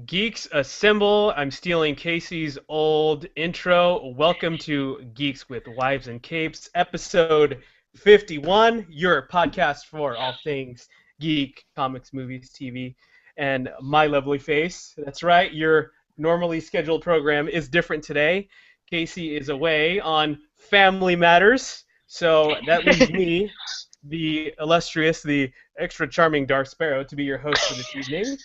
Geeks assemble. I'm stealing Casey's old intro. Welcome to Geeks with Wives and Capes, episode 51, your podcast for all things geek, comics, movies, TV, and my lovely face. That's right, your normally scheduled program is different today. Casey is away on family matters, so that leaves me, the illustrious, the extra charming Darth Sparrow, to be your host for this evening.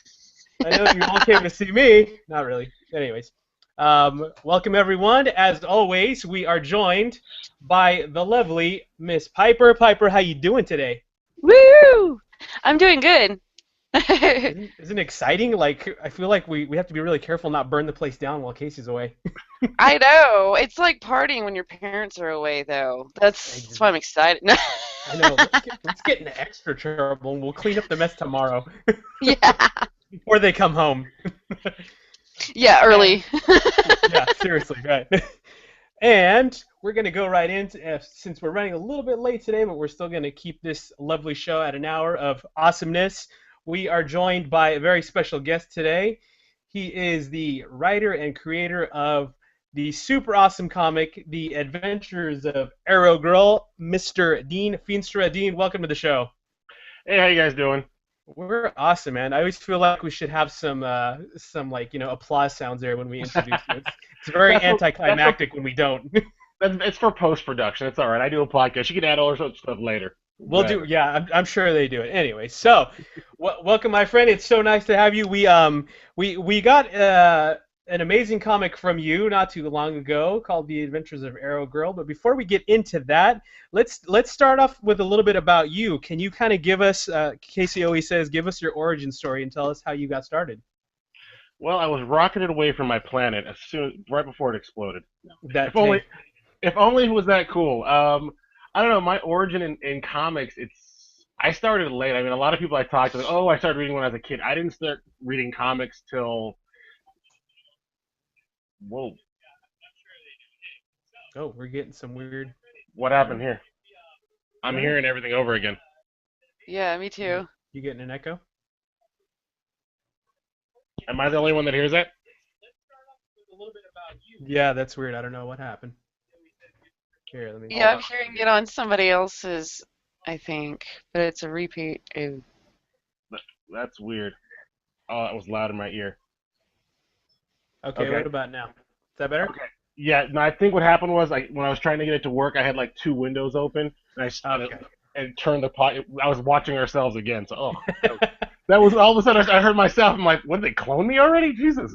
I know you all came to see me. Not really. Anyways, welcome everyone. As always, we are joined by the lovely Miss Piper. Piper, how you doing today? Woo! I'm doing good. Isn't it exciting? Like, I feel like we have to be really careful not burn the place down while Casey's away. I know. It's like partying when your parents are away, though. That's why I'm excited. I know. Let's get into extra trouble, and we'll clean up the mess tomorrow Yeah. before they come home. Yeah, early. Yeah, seriously, right. And we're going to go right into, since we're running a little bit late today, but we're still going to keep this lovely show at an hour of awesomeness. We are joined by a very special guest today. He is the writer and creator of the super awesome comic, The Adventures of Arrow Girl, Mr. Dean Feenstra. Dean, welcome to the show. Hey, how you guys doing? We're awesome, man. I always feel like we should have some like applause sounds there when we introduce you. It's very That's anticlimactic when we don't. it's for post production. It's all right. I do a podcast. You can add all sorts of stuff later. We'll do, yeah. I'm sure they do it anyway. So, welcome, my friend. It's so nice to have you. We got an amazing comic from you not too long ago called The Adventures of Arrow Girl. But before we get into that, let's start off with a little bit about you. Can you kind of give us, Casey always says, give us your origin story and tell us how you got started? Well, I was rocketed away from my planet right before it exploded. That If only it was that cool. I don't know. My origin in comics, I started late. I mean, a lot of people I talked to, like, oh, I started reading when I was a kid. I didn't start reading comics till, whoa, Oh, we're getting some weird. what happened here? I'm hearing everything over again. Yeah, me too. You getting an echo? Am I the only one that hears that? Yeah, that's weird. I don't know what happened. Here, let me. Yeah, I'm hearing it on somebody else's, I think, but it's a repeat. Ew. That's weird. Oh, that was loud in my ear. Okay, Okay. what about now? Is that better? Okay. Yeah, no, I think what happened was when I was trying to get it to work, I had like two windows open, and I started Okay. and turned the pot. I was watching ourselves again, so that was all of a sudden I heard myself. I'm like, what did they clone me already? Jesus.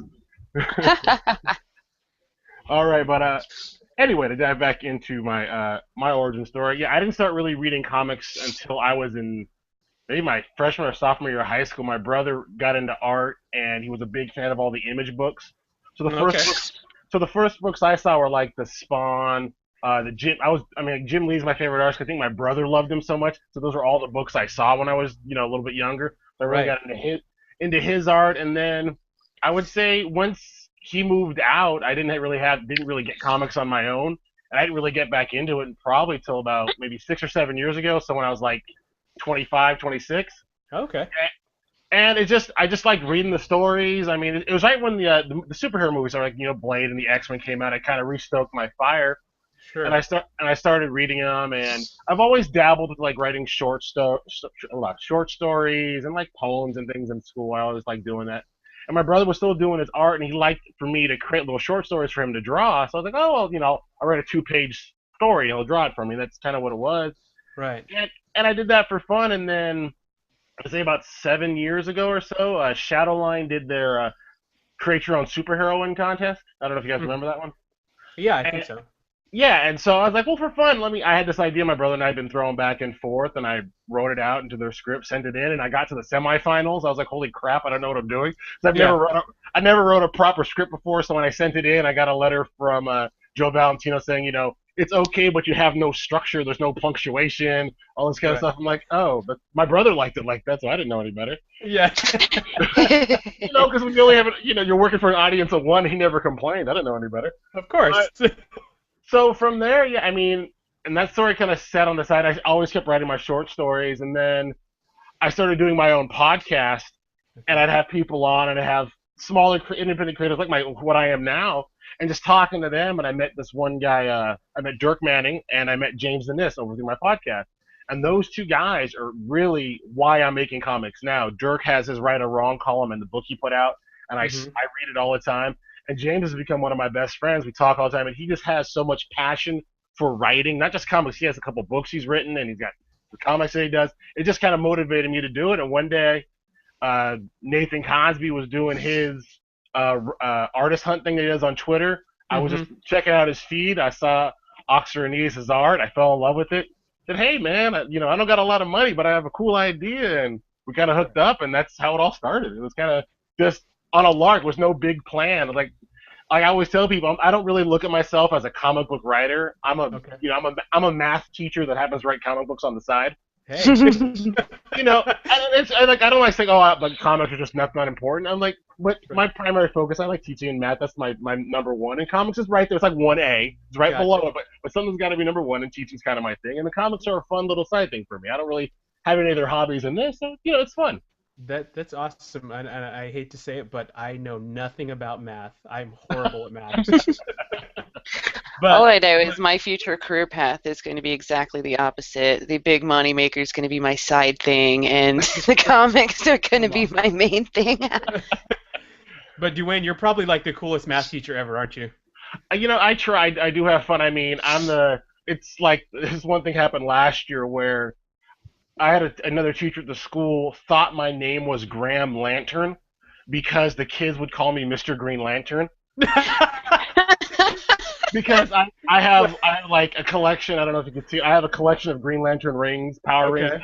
All right, but anyway, to dive back into my origin story, yeah, I didn't start really reading comics until I was in maybe my freshman or sophomore year of high school. My brother got into art, and he was a big fan of all the Image books. So the Okay. first books, so the first books I saw were like the Spawn, the Jim. Like, Jim Lee's my favorite artist. I think my brother loved him so much. So those are all the books I saw when I was, a little bit younger. So I really Right. got into his art, and then I would say once he moved out, I didn't really get comics on my own, and I didn't really get back into it probably till about maybe 6 or 7 years ago. So when I was like 25, 26. Okay. And I just like reading the stories. I mean, it was right when the superhero movies are like, Blade and the X-Men came out. I kind of restoked my fire, and Sure. I started reading them. And I've always dabbled with like writing a lot of short stories and like poems and things in school. I always liked doing that. And my brother was still doing his art, and he liked for me to create little short stories for him to draw. So I was like, oh well, I'll write a 2-page story. He'll draw it for me. That's kind of what it was. Right. And I did that for fun, and then I'd say about 7 years ago or so, Shadowline did their create your own superheroine contest. I don't know if you guys Mhm. remember that one. Yeah, I think And, so. yeah, and so I was like, well, for fun, I had this idea my brother and I had been throwing back and forth, and I wrote it out into their script, sent it in, and I got to the semifinals. I was like, holy crap, I don't know what I'm doing. 'Cause Yeah. I never wrote a proper script before, so when I sent it in, I got a letter from Joe Valentino saying, it's okay, but you have no structure, there's no punctuation, all this kind of Right. stuff. I'm like, oh, but my brother liked it like that, so I didn't know any better. Yeah. Because when you only have, you're working for an audience of one, he never complained. I didn't know any better. Of course. So from there, yeah, I mean, and that story kind of sat on the side. I always kept writing my short stories, and then I started doing my own podcast, and I'd have people on, and I'd have smaller independent creators like what I am now, and just talking to them. And I met this one guy. I met Dirk Manning and I met James the Nis over through my podcast. And those two guys are really why I'm making comics now. Dirk has his Right or Wrong column in the book he put out, and I read it all the time. And James has become one of my best friends. We talk all the time, and he just has so much passion for writing, not just comics. He has a couple books he's written, and he's got the comics that he does. It just kind of motivated me to do it. And one day, Nathan Cosby was doing his artist hunt thing that he does on Twitter. I was just checking out his feed. I saw Oxford Aeneas' art. I fell in love with it. Said, hey, man, I don't got a lot of money, but I have a cool idea. And we kind of hooked up, and that's how it all started. It was kind of just on a lark. There was no big plan. Like I always tell people, I don't really look at myself as a comic book writer. I'm a math teacher that happens to write comic books on the side. Hey. And I don't like saying, like comics are just not important. I'm like, my primary focus, I like teaching in math. That's my number one. And comics is right there. It's like 1A. It's right below it, but something's got to be number one, and teaching's kind of my thing. And the comics are a fun little side thing for me. I don't really have any other hobbies in this, so it's fun. That's awesome, and I hate to say it, but I know nothing about math. I'm horrible at math. But all I know is my future career path is going to be exactly the opposite. The big money maker is going to be my side thing, and the comics are going to be my main thing. But Dwayne, you're probably like the coolest math teacher ever, aren't you? I tried. I do have fun. I mean, it's like this one thing happened last year where I had another teacher at the school thought my name was Graham Lantern because the kids would call me Mr. Green Lantern. Because I have like a collection. I don't know if you can see. I have a collection of Green Lantern rings, power rings.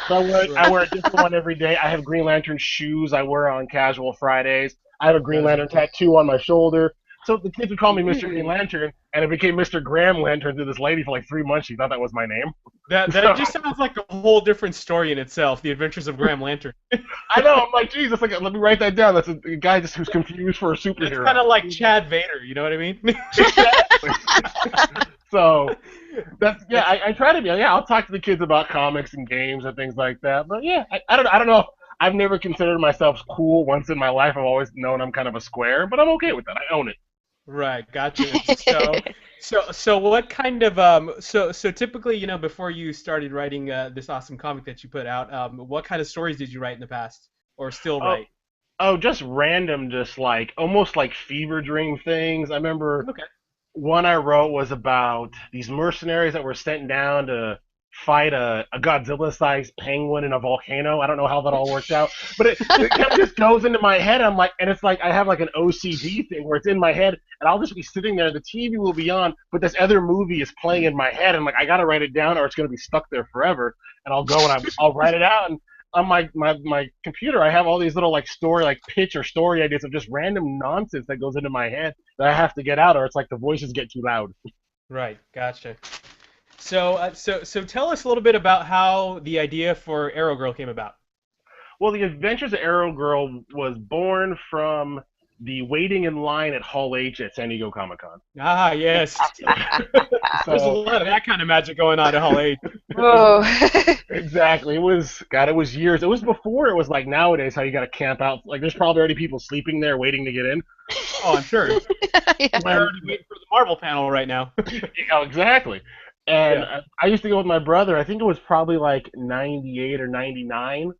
So I wear a different one every day. I have Green Lantern shoes I wear on casual Fridays. I have a Green Lantern tattoo on my shoulder. So the kids would call me Mr. Green Lantern, and it became Mr. Graham Lantern to this lady for like 3 months. She thought that was my name. That just sounds like a whole different story in itself, The Adventures of Graham Lantern. I know. I'm like, Jesus, let me write that down. That's a guy who's confused for a superhero. It's kind of like Chad Vader, you know what I mean? Exactly. So I try to be. Yeah, I'll talk to the kids about comics and games and things like that. But yeah, I don't know. I've never considered myself cool once in my life. I've always known I'm kind of a square, but I'm okay with that. I own it. Right, gotcha. So what kind of so typically, before you started writing this awesome comic that you put out, what kind of stories did you write in the past, or still write? Oh, just random, just like almost like fever dream things. I remember one I wrote was about these mercenaries that were sent down to fight a Godzilla-sized penguin in a volcano. I don't know how that all worked out, but it kind of just goes into my head. I'm like, and it's like I have like an OCD thing where it's in my head, and I'll just be sitting there. The TV will be on, but this other movie is playing in my head. I'm like, I gotta write it down, or it's gonna be stuck there forever. And I'll go and I'll write it out. And on my computer, I have all these little like pitch or story ideas of just random nonsense that goes into my head that I have to get out, or it's like the voices get too loud. Right, gotcha. So tell us a little bit about how the idea for Arrow Girl came about. Well, the Adventures of Arrow Girl was born from the waiting in line at Hall H at San Diego Comic-Con. Ah, yes. There's a lot of that kind of magic going on at Hall H. Whoa. Exactly. It was years. It was before it was like nowadays how you got to camp out. Like there's probably already people sleeping there waiting to get in. Oh, I'm sure. Yeah. We're already waiting for the Marvel panel right now. Oh, exactly. And I used to go with my brother. I think it was probably like 98 or 99.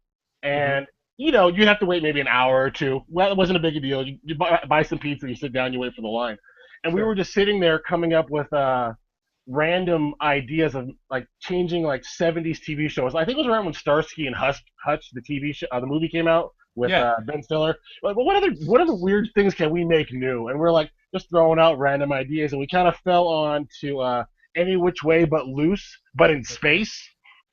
And, you have to wait maybe an hour or two. Well, it wasn't a big deal. You buy some pizza, you sit down, you wait for the line. And we were just sitting there coming up with random ideas of like changing like 70s TV shows. I think it was around when Starsky and Hutch, the TV show, the movie came out with Ben Stiller. Like, well, what other weird things can we make new? And we're like just throwing out random ideas. And we kind of fell on to Any Which Way But Loose, but in space.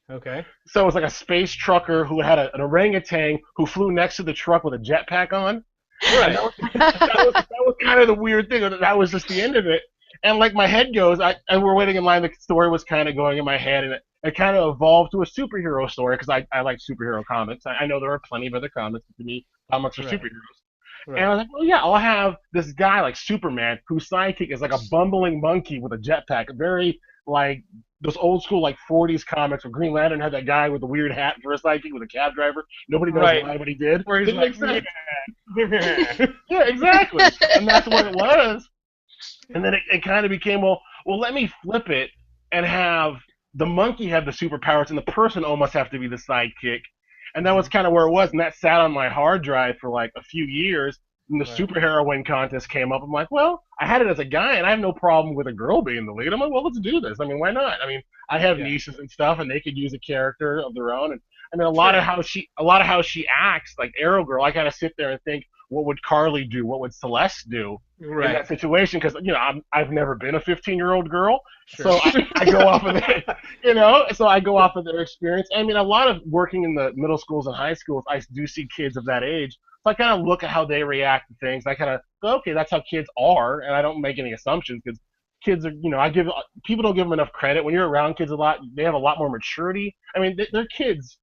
Okay. So it was like a space trucker who had an orangutan who flew next to the truck with a jetpack on. Right. That was kind of the weird thing. That was just the end of it. And like my head goes, and we're waiting in line. The story was kind of going in my head, and it kind of evolved to a superhero story because I like superhero comics. I know there are plenty of other comics. To me, comics are superheroes. Right. And I was like, well, yeah, I'll have this guy like Superman whose sidekick is like a bumbling monkey with a jetpack, very like those old school like 40s comics where Green Lantern had that guy with the weird hat for a sidekick with a cab driver. Nobody knows Right. why, but he did. Where he's Didn't like, make sense. yeah. Yeah, exactly. And that's what it was. And then it kind of became, well, let me flip it and have the monkey have the superpowers and the person almost have to be the sidekick. And that was kind of where it was. And that sat on my hard drive for like a few years. And the Right. superheroine contest came up. I'm like, well, I had it as a guy, and I have no problem with a girl being the lead. I'm like, well, let's do this. I mean, why not? I mean, I have Yeah. nieces and stuff, and they could use a character of their own. And I mean, Sure. a lot of how she acts, like Arrow Girl, I kind of sit there and think, what would Carly do? What would Celeste do in Right. that situation? Because I've never been a 15-year-old girl, Sure. so I go off of their, so I go off of their experience. I mean, a lot of working in the middle schools and high schools, I do see kids of that age. So I kind of look at how they react to things. I kind of go, okay, that's how kids are, and I don't make any assumptions because kids are, people don't give them enough credit. When you're around kids a lot, they have a lot more maturity. I mean, they're kids.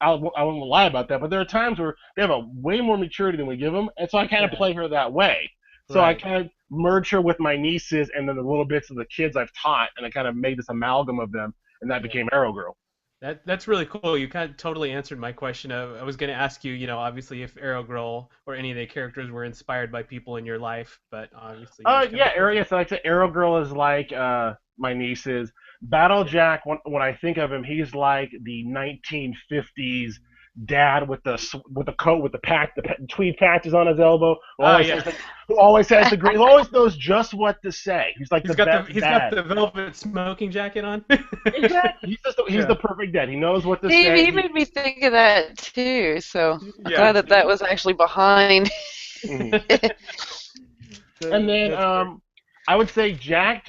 I won't lie about that, but there are times where they have a way more maturity than we give them, and so I kind of play her that way. So I Right. kind of merge her with my nieces and then the little bits of the kids I've taught, and I kind of made this amalgam of them, and that Yeah. became Arrow Girl. That's really cool. You kind of totally answered my question. I was going to ask you, obviously if Arrow Girl or any of the characters were inspired by people in your life, but obviously you just kind Yeah, of told Arrow. So like I said, Arrow Girl is like my nieces. Battle yeah. Jack. When I think of him, he's like the 1950s dad with with the coat with the tweed patches on his elbow. Ah, yeah. Who always has the great. Who always knows just what to say. He's like the best He's got dad. the velvet smoking jacket on. Exactly. He's Yeah. the perfect dad. He knows what to He, say. he made me think of that too, so I'm Yeah. glad that was actually behind. Mhm. And then That's great. I would say Jack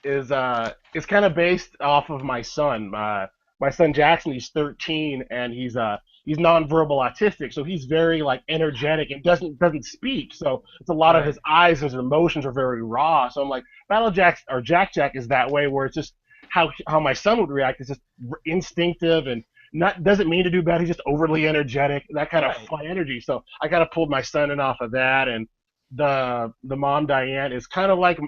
is kind of based off of my son. My son Jackson, he's 13 and he's nonverbal autistic, so he's very like energetic and doesn't speak. So it's a lot of Right. his eyes and his emotions are very raw. So I'm like Battle Jack or Jack is that way where it's just how my son would react is just instinctive and not doesn't mean to do bad. He's just overly energetic, that kind of Right. fun energy. So I kind of pulled my son in off of that, and the mom Diane is kind of like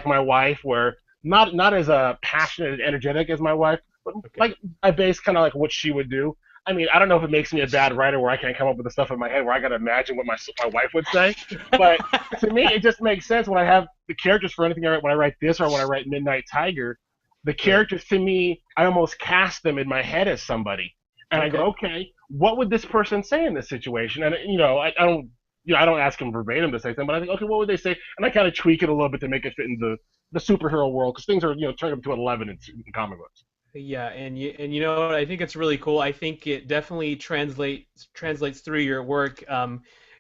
my wife, where not as passionate and energetic as my wife, but Okay. like I base kind of like what she would do. I mean, I don't know if it makes me a bad writer where I can't come up with the stuff in my head where I gotta imagine what my wife would say, but to me it just makes sense when I have the characters for anything I write. When I write this or when I write Midnight Tiger, the Right. characters to me I almost cast them in my head as somebody, and I go, Okay. okay, what would this person say in this situation? And I don't I don't ask them verbatim to say something, but I think, okay, what would they say? And I kind of tweak it a little bit to make it fit in the superhero world because things are turned up to 11 in comic books. Yeah, and you know what? I think it's really cool. I think it definitely translates through your work.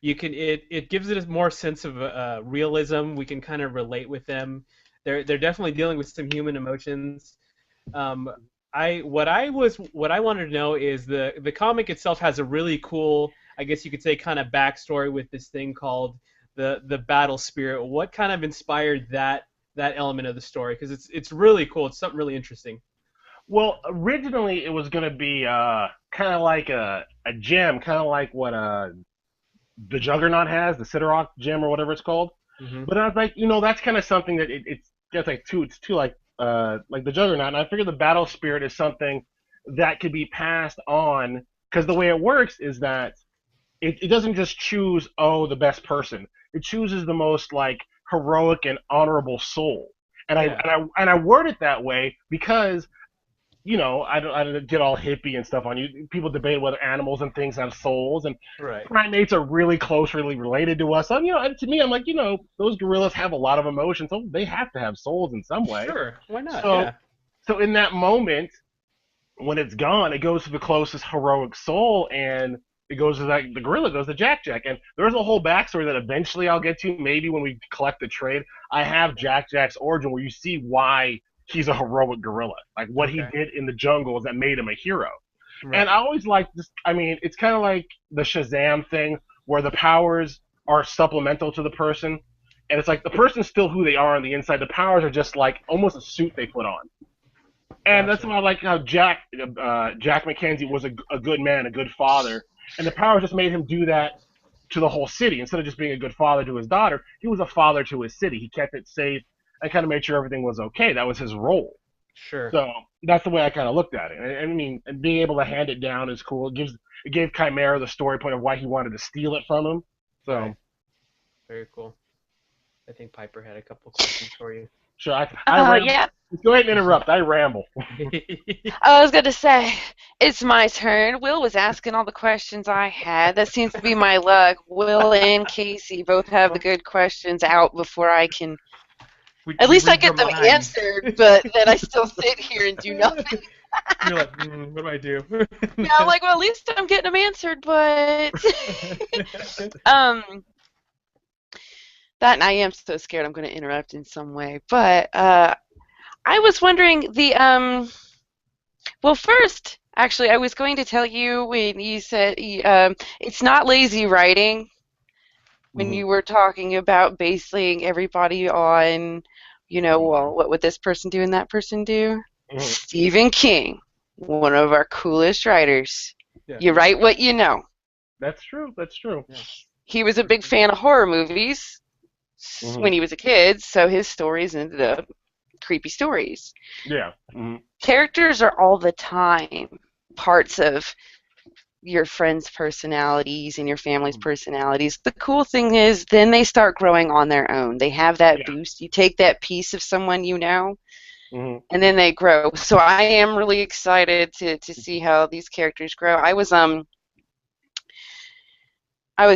It gives it a more sense of realism. We can kind of relate with them. They're definitely dealing with some human emotions. Um, what I wanted to know is the comic itself has a really cool, I guess you could say, kind of backstory with this thing called the battle spirit. What kind of inspired that element of the story? Because it's really cool. It's something really interesting. Well, originally it was going to be kind of like a gem, kind of like what the Juggernaut has, the Sidorak gem or whatever it's called. Hmm. But I was like, that's kind of something that it's too like the Juggernaut. And I figured the battle spirit is something that could be passed on because the way it works is that it doesn't just choose the best person. It chooses the most like heroic and honorable soul. And Yeah. I word it that way because I don't get all hippie and stuff on you. People debate whether animals and things have souls, and Right. primates are really closely related to us. So, to me, I'm like, those gorillas have a lot of emotions, so they have to have souls in some way. Sure. Why not? So, Yeah. so in that moment, when it's gone, it goes to the closest heroic soul, and it goes to the gorilla goes to Jack Jack. And there's a whole backstory that eventually I'll get to, maybe when we collect the trade. I have Jack Jack's origin where you see why he's a heroic gorilla. Like what he Okay. did in the jungle that made him a hero. And Right. I always like this. I mean, it's kind of like the Shazam thing where the powers are supplemental to the person. And it's like the person's still who they are on the inside. The powers are just like almost a suit they put on. And that's Gotcha. why I like how Jack McKenzie was a good man, a good father, and the power just made him do that to the whole city. Instead of just being a good father to his daughter, he was a father to his city. He kept it safe and kind of made sure everything was okay. That was his role. Sure. So that's the way I kind of looked at it. I mean, and being able to hand it down is cool. It gave Chimera the story point of why he wanted to steal it from him. Right. So Very cool. I think Piper had a couple questions for you. sure, I Oh, ramble. yeah. Go ahead and interrupt. I ramble. I was going to say, it's my turn. Will was asking all the questions I had. That seems to be my luck. Will and Casey both have the good questions out before I can. At We least I read your get them mind. answered, but then I still sit here and do nothing. You're like, what do I do? Yeah, I'm like, well, at least I'm getting them answered, but um, that and I am so scared I'm going to interrupt in some way. But I was wondering well, first, actually, I was going to tell you when you said it's not lazy writing when Mhm. you were talking about basing everybody on, well, what would this person do and that person do? Mhm. Stephen King, one of our coolest writers. Yeah. You write what you know. That's true. That's true. Yeah. He was a big fan of horror movies Mhm. when he was a kid, so his stories ended up creepy stories. Yeah. Mhm. Characters are all the time parts of your friends' personalities and your family's personalities. The cool thing is then they start growing on their own. They have that Yeah. boost. You take that piece of someone you know, Mhm. and then they grow. So I am really excited to see how these characters grow. I was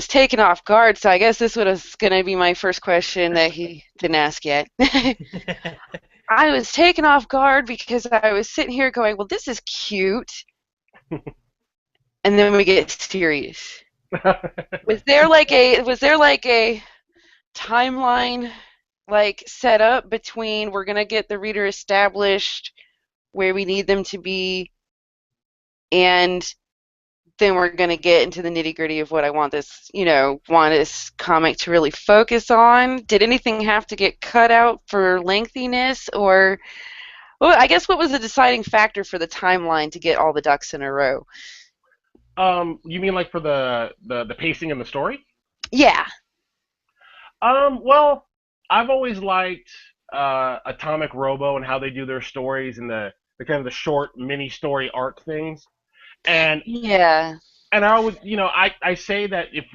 taken off guard, so I guess this was going to be my first question that he didn't ask yet. I was taken off guard because I was sitting here going, well, this is cute. And then we get serious. Was there like a timeline like set up between we're gonna get the reader established where we need them to be and then we're gonna get into the nitty gritty of what I want this comic to really focus on? Did anything have to get cut out for lengthiness or well, I guess what was the deciding factor for the timeline to get all the ducks in a row? You mean like for the pacing in the story? Yeah. Well, I've always liked Atomic Robo and how they do their stories and the kind of the short mini story arc things. And Yeah. and I would, I say that if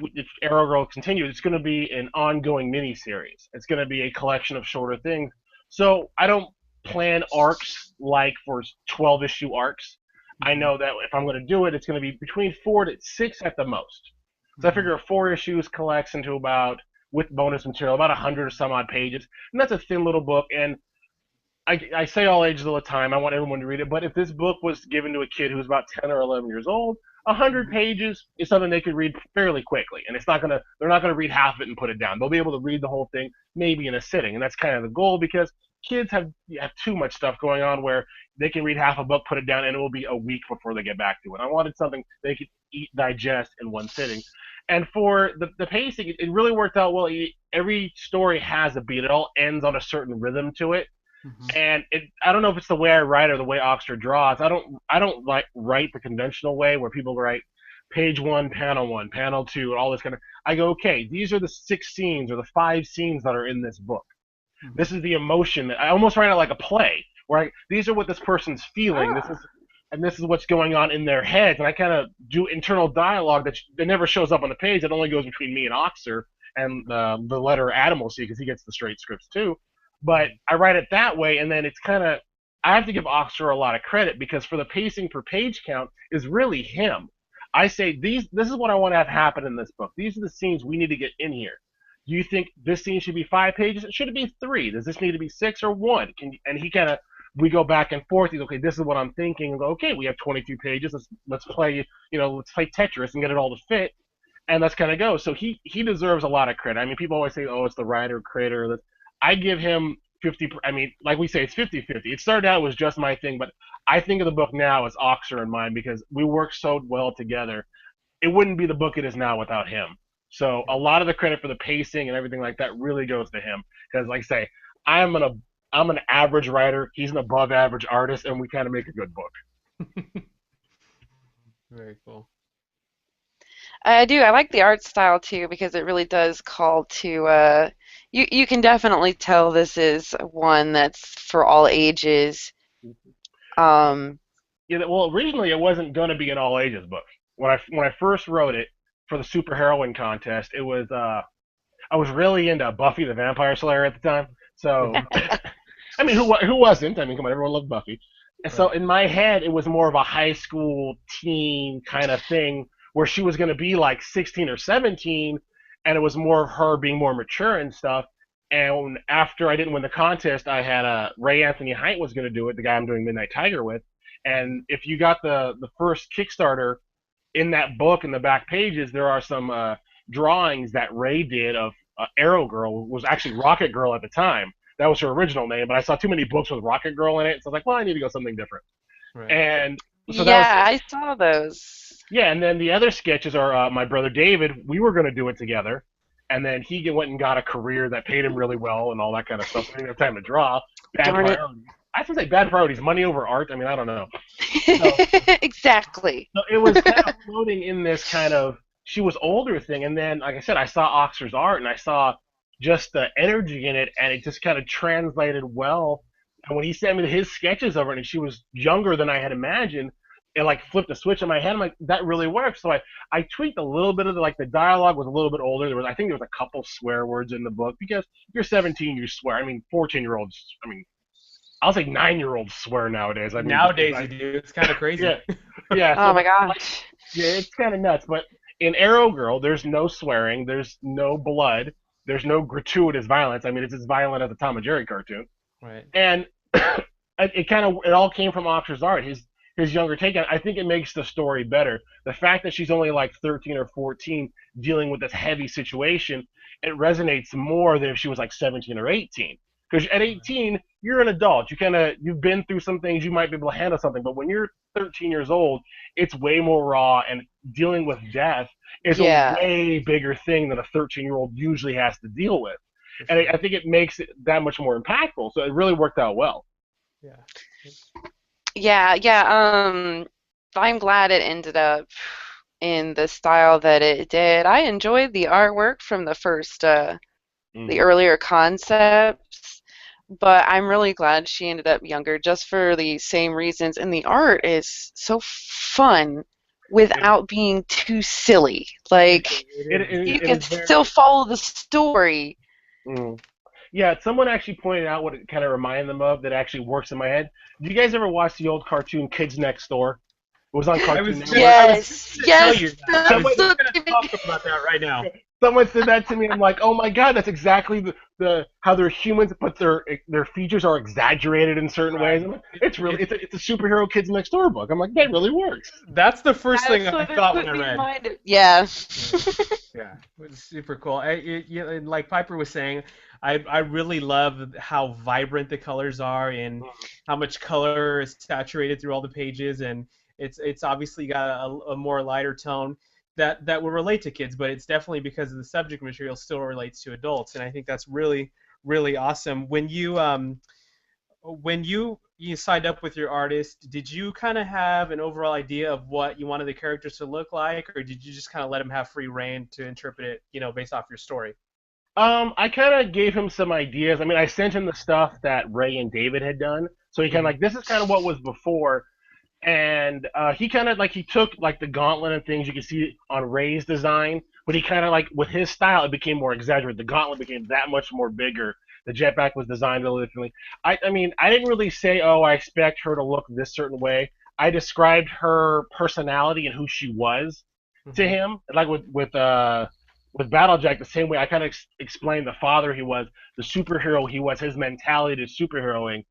Arrow Girl continues, it's going to be an ongoing mini series. It's going to be a collection of shorter things. So I don't plan arcs like for 12 issue arcs. I know that if I'm going to do it, it's going to be between 4 to 6 at the most. So I figure 4 issues collects into about, with bonus material, about 100 or some odd pages, and that's a thin little book. And I say all ages all the time. I want everyone to read it. But if this book was given to a kid who's about 10 or 11 years old, 100 pages is something they could read fairly quickly, and they're not gonna read half of it and put it down. They'll be able to read the whole thing maybe in a sitting, and that's kind of the goal because kids have too much stuff going on where they can read half a book, put it down, and it will be a week before they get back to it. I wanted something they could eat, digest in one sitting. And for the pacing, it really worked out well. Every story has a beat. It all ends on a certain rhythm to it, and I don't know if it's the way I write or the way Oxford draws. I don't like write the conventional way where people write page one, panel two, all this kind of. I go, okay, these are the 6 scenes or the 5 scenes that are in this book. This is the emotion. I almost write it like a play, where these are what this person's feeling. This is what's going on in their heads, and I kind of do internal dialogue that never shows up on the page. It only goes between me and Oxer, and the letter Adam will see because he gets the straight scripts too. But I write it that way, and then it's kind of I have to give Oxer a lot of credit because for the pacing per page count is really him. I say this is what I want to have happen in this book. These are the scenes we need to get in here. Do you think this scene should be 5 pages? Should it be 3? Does this need to be 6 or 1? And he kind of we go back and forth. He's okay. This is what I'm thinking. And go, okay, we have 22 pages. Let's play let's play Tetris and get it all to fit. And let's kind of go. So he deserves a lot of credit. I mean, people always say, oh, it's the writer, creator. I give him 50. I mean, like we say, it's 50-50. It started out was just my thing, but I think of the book now as Oxer and mine because we work so well together. It wouldn't be the book it is now without him. So a lot of the credit for the pacing and everything like that really goes to him because, like I say, I'm an average writer. He's an above average artist, and we kind of make a good book. Very cool. I do. I like the art style too because it really does call to. You can definitely tell this is one that's for all ages. Um, Yeah, well, originally it wasn't going to be an all ages book. When I first wrote it for the superheroine contest, it was I was really into Buffy the Vampire Slayer at the time. So Mhm. I mean, who wasn't? I mean, come on, everyone loved Buffy. And so Right. in my head, it was more of a high school teen kind of thing where she was going to be like 16 or 17, and it was more of her being more mature and stuff. And after I didn't win the contest, I had Ray Anthony Height was going to do it, the guy I'm doing Midnight Tiger with. And if you got the first Kickstarter in that book in the back pages, there are some drawings that Ray did of Arrow Girl, was actually Rocket Girl at the time. That was her original name, but I saw too many books with Rocket Girl in it, so I was like, well, I need to go something different. Right. And so that was yeah, I saw those. yeah. And then the other sketches are my brother David. We were going to do it together, and then he went and got a career that paid him really well and all that kind of stuff. So he didn't have time to draw. Bad Darn it. priorities. I have to say bad priorities. Money over art. I mean, I don't know. So Exactly. So it was kind of floating in this kind of she was older thing, and then like I said, I saw Oxford's art and I saw just the energy in it, and it just kind of translated well. And when he sent me his sketches of her, and she was younger than I had imagined, it like flipped a switch in my head. I'm like, that really works. So I tweaked a little bit of the dialogue was a little bit older. I think there was a couple swear words in the book because if you're 17, you swear. I mean, 14-year-olds. I mean, I'll say 9-year-olds swear nowadays. I mean, Nowadays you do. It's kind of crazy. yeah, yeah. Oh So my gosh. yeah, it's kind of nuts. But in Arrow Girl, there's no swearing, there's no blood, there's no gratuitous violence. I mean, it's as violent as a Tom and Jerry cartoon. Right. And it all came from Oxford's art. His younger take on it. I think it makes the story better. The fact that she's only like 13 or 14 dealing with this heavy situation, it resonates more than if she was like 17 or 18. Because at 18, you're an adult. You've been through some things. You might be able to handle something. But when you're 13 years old, it's way more raw, and dealing with death is a Yeah. way bigger thing than a 13-year-old usually has to deal with. For And sure. I think it makes it that much more impactful. So it really worked out well. Yeah. Yeah, yeah. I'm glad it ended up in the style that it did. I enjoyed the artwork from the Mm. earlier concepts, but I'm really glad she ended up younger just for the same reasons. And the art is so fun It, without being too silly. Like, it, you it, it can is still very. follow the story. Mm. Yeah, someone actually pointed out what it kind of reminded them of that actually works in my head. Do you guys ever watch the old cartoon Kids Next Door? It was on I Cartoon was Network. I was Yes, gonna tell yes, you that. I was that's Someone, just so gonna talk about that right now. someone said that to me. I'm like, oh my god, that's exactly the how they're humans, but their features are exaggerated in certain ways. Right. I'm like, it's a superhero Kids Next Door book. I'm like, that really works. That's the first thing That's I what it thought when put I me in read. mind of. Yeah. Yeah. Yeah, it was super cool. And like Piper was saying, I really love how vibrant the colors are and how much color is saturated through all the pages, and it's obviously got a more lighter tone that will relate to kids, but it's definitely because of the subject material still relates to adults, and I think that's really awesome. When you signed up with your artist, did you kind of have an overall idea of what you wanted the characters to look like, or did you just kind of let them have free reign to interpret it, based off your story? I kind of gave him some ideas. I mean, I sent him the stuff that Ray and David had done, so he kind of Hmm. like this is kind of what was before, and he kind of like he took like the gauntlet and things you can see on Ray's design, but he kind of like with his style it became more exaggerated. The gauntlet became that much more bigger. The jetpack was designed a little differently. I mean I didn't really say oh I expect her to look this certain way. I described her personality and who she was to Hmm. him, like with Battlejack the same way. I kind of explained the father he was, the superhero he was, his mentality to superheroing,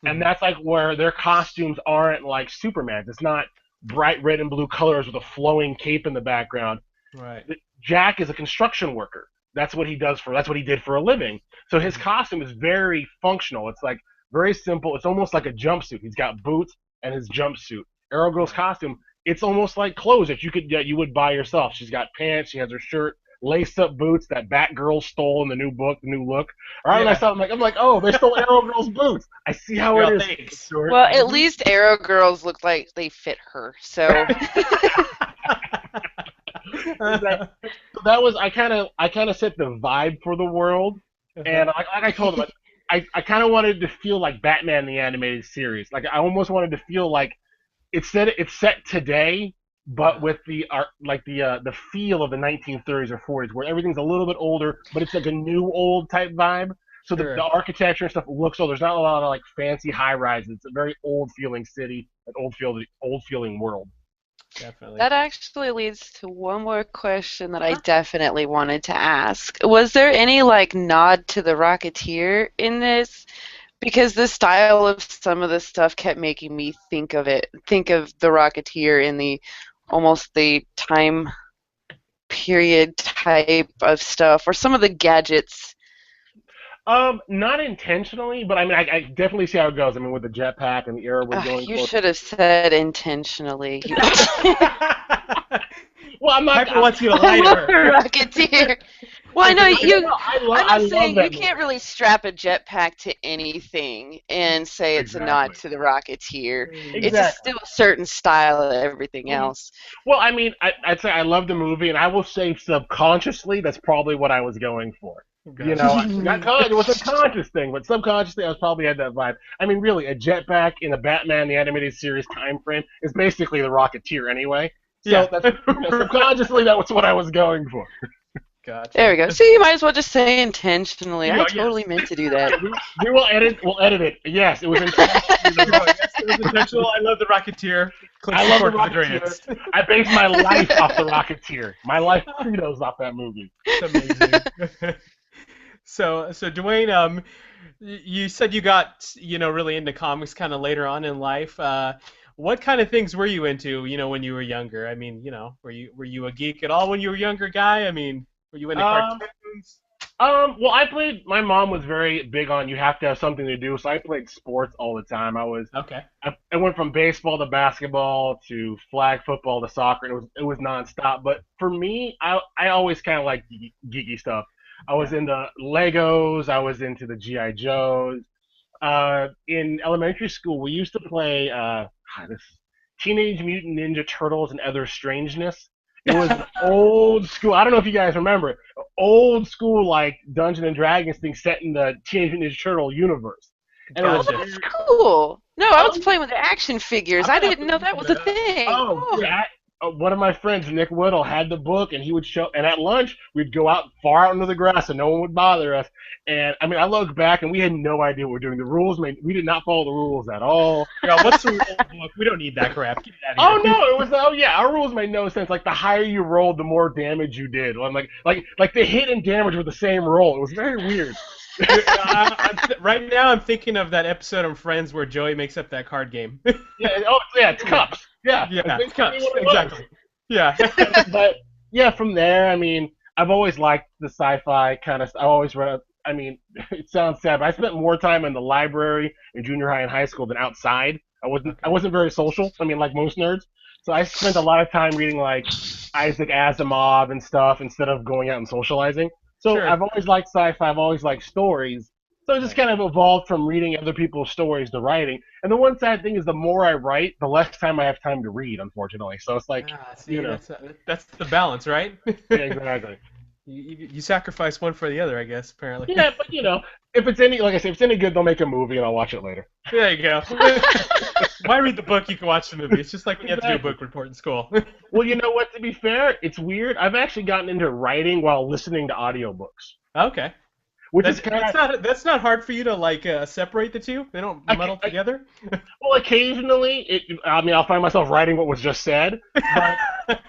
and Hmm. that's like where their costumes aren't like Superman's. It's not bright red and blue colors with a flowing cape in the background. Right. Jack is a construction worker. That's what he does for. That's what he did for a living. So his Hmm. costume is very functional. It's like very simple. It's almost like a jumpsuit. He's got boots and his jumpsuit. Arrow Girl's Right. costume. It's almost like clothes that you would buy yourself. She's got pants. She has her shirt, laced up boots that Batgirl stole in the new book, the new look. All right, and I Yeah. saw, I'm like, oh, they stole Arrow Girl's boots. I see how it Well, is, thanks. Stuart. Well, at Mhm. least Arrow Girls look like they fit her. So, Exactly. So that was I kind of set the vibe for the world, and like I told him, I kind of wanted to feel like Batman the animated series. Like I almost wanted to feel like it's set today, but with the art, like the feel of the 1930s or 40s, where everything's a little bit older, but it's like a new old type vibe. So the Sure, architecture and stuff looks old. There's not a lot of like fancy high rises. It's a very old feeling city, an old feeling world. definitely. That actually leads to one more question that I definitely wanted to ask. Was there any like nod to the Rocketeer in this? Because the style of some of the stuff kept making me think of the Rocketeer in the almost the time period type of stuff, or some of the gadgets. Not intentionally, but I mean, I definitely see how it goes. I mean, with the jetpack and the era we're going You for. should have said intentionally. Well, I'm not. Piper wants you to I lie to love her. the Rocketeer. Well, I know you. I'm I just love saying you that movie. can't really strap a jetpack to anything and say it's a nod Exactly. to the Rocketeer. It's just Exactly. still a certain style of everything else. Well, I mean, I'd say I love the movie, and I will say subconsciously that's probably what I was going for. You Gotcha. know, it was a conscious thing, but subconsciously I was probably had that vibe. I mean, really, a jetpack in a Batman the animated series time frame is basically the Rocketeer anyway. So Yeah. that's subconsciously that was what I was going for. There Gotcha. we go. See, you might as well just say intentionally. You I go, totally yes. meant to do that. We will edit. We'll edit it. Yes, it was intentional. You go, yes, it was intentional. I love the Rocketeer. Click I love the support for the Rocketeer. greatest. I based my life off the Rocketeer. My life credo's off that movie. It's amazing. So Dwayne, you said you got, really into comics kind of later on in life. What kind of things were you into, when you were younger? I mean, were you a geek at all when you were a younger guy? I mean, were you into Um, cartoons? well, I played. My mom was very big on you have to have something to do, so I played sports all the time. Okay. I went from baseball to basketball to flag football to soccer, and it was nonstop. But for me, I always kind of like geeky stuff. I was Yeah. into Legos. I was into the GI Joes. In elementary school, we used to play this Teenage Mutant Ninja Turtles and Other Strangeness. It was an old school. I don't know if you guys remember it. Old school like Dungeons and Dragons thing set in the Teenage Mutant Ninja Turtle universe. And it Oh, was Gotcha. that's weird. cool. No, I was Um, playing with the action figures. I'm I gonna have didn't to know look that was a that up. thing. Oh, Oh. yeah. One of my friends, Nick Whittle, had the book, and he would show. And at lunch, we'd go out far out into the grass, and no one would bother us. And I mean, I look back, and we had no idea what we were doing. We did not follow the rules at all. Yeah, what's the rule book? We don't need that crap. Get it Oh out of here. no, it was oh yeah, our rules made no sense. Like the higher you rolled, the more damage you did. Like the hit and damage were the same roll. It was very weird. Right now, I'm thinking of that episode of Friends where Joey makes up that card game. Yeah. Oh yeah, it's cups. Yeah. Yeah, That's basically cups. what it was. Exactly. Yeah. But yeah, from there, I mean, I've always liked the sci-fi kind of. I always read. I mean, it sounds sad, but I spent more time in the library in junior high and high school than outside. I Okay. wasn't very social. I mean, like most nerds. So I spent a lot of time reading like Isaac Asimov and stuff instead of going out and socializing. So Sure. I've always liked sci-fi. I've always liked stories. So it just Nice. kind of evolved from reading other people's stories to writing. And the one sad thing is, the more I write, the less time I have time to read. Unfortunately, so it's like, you See, know, that's the balance, right? yeah, exactly. You sacrifice one for the other, I guess. Apparently. Yeah, but if it's any, like I said, if it's any good, they'll make a movie, and I'll watch it later. There you go. Why read the book? You can watch the movie. It's just like when you have to do a Exactly. book report in school. Well, you know what? To be fair, it's weird. I've actually gotten into writing while listening to audiobooks, Okay. which That's is kind that's of not hard for you to like separate the two. They don't muddle together. well, occasionally I mean, I'll find myself writing what was just said, but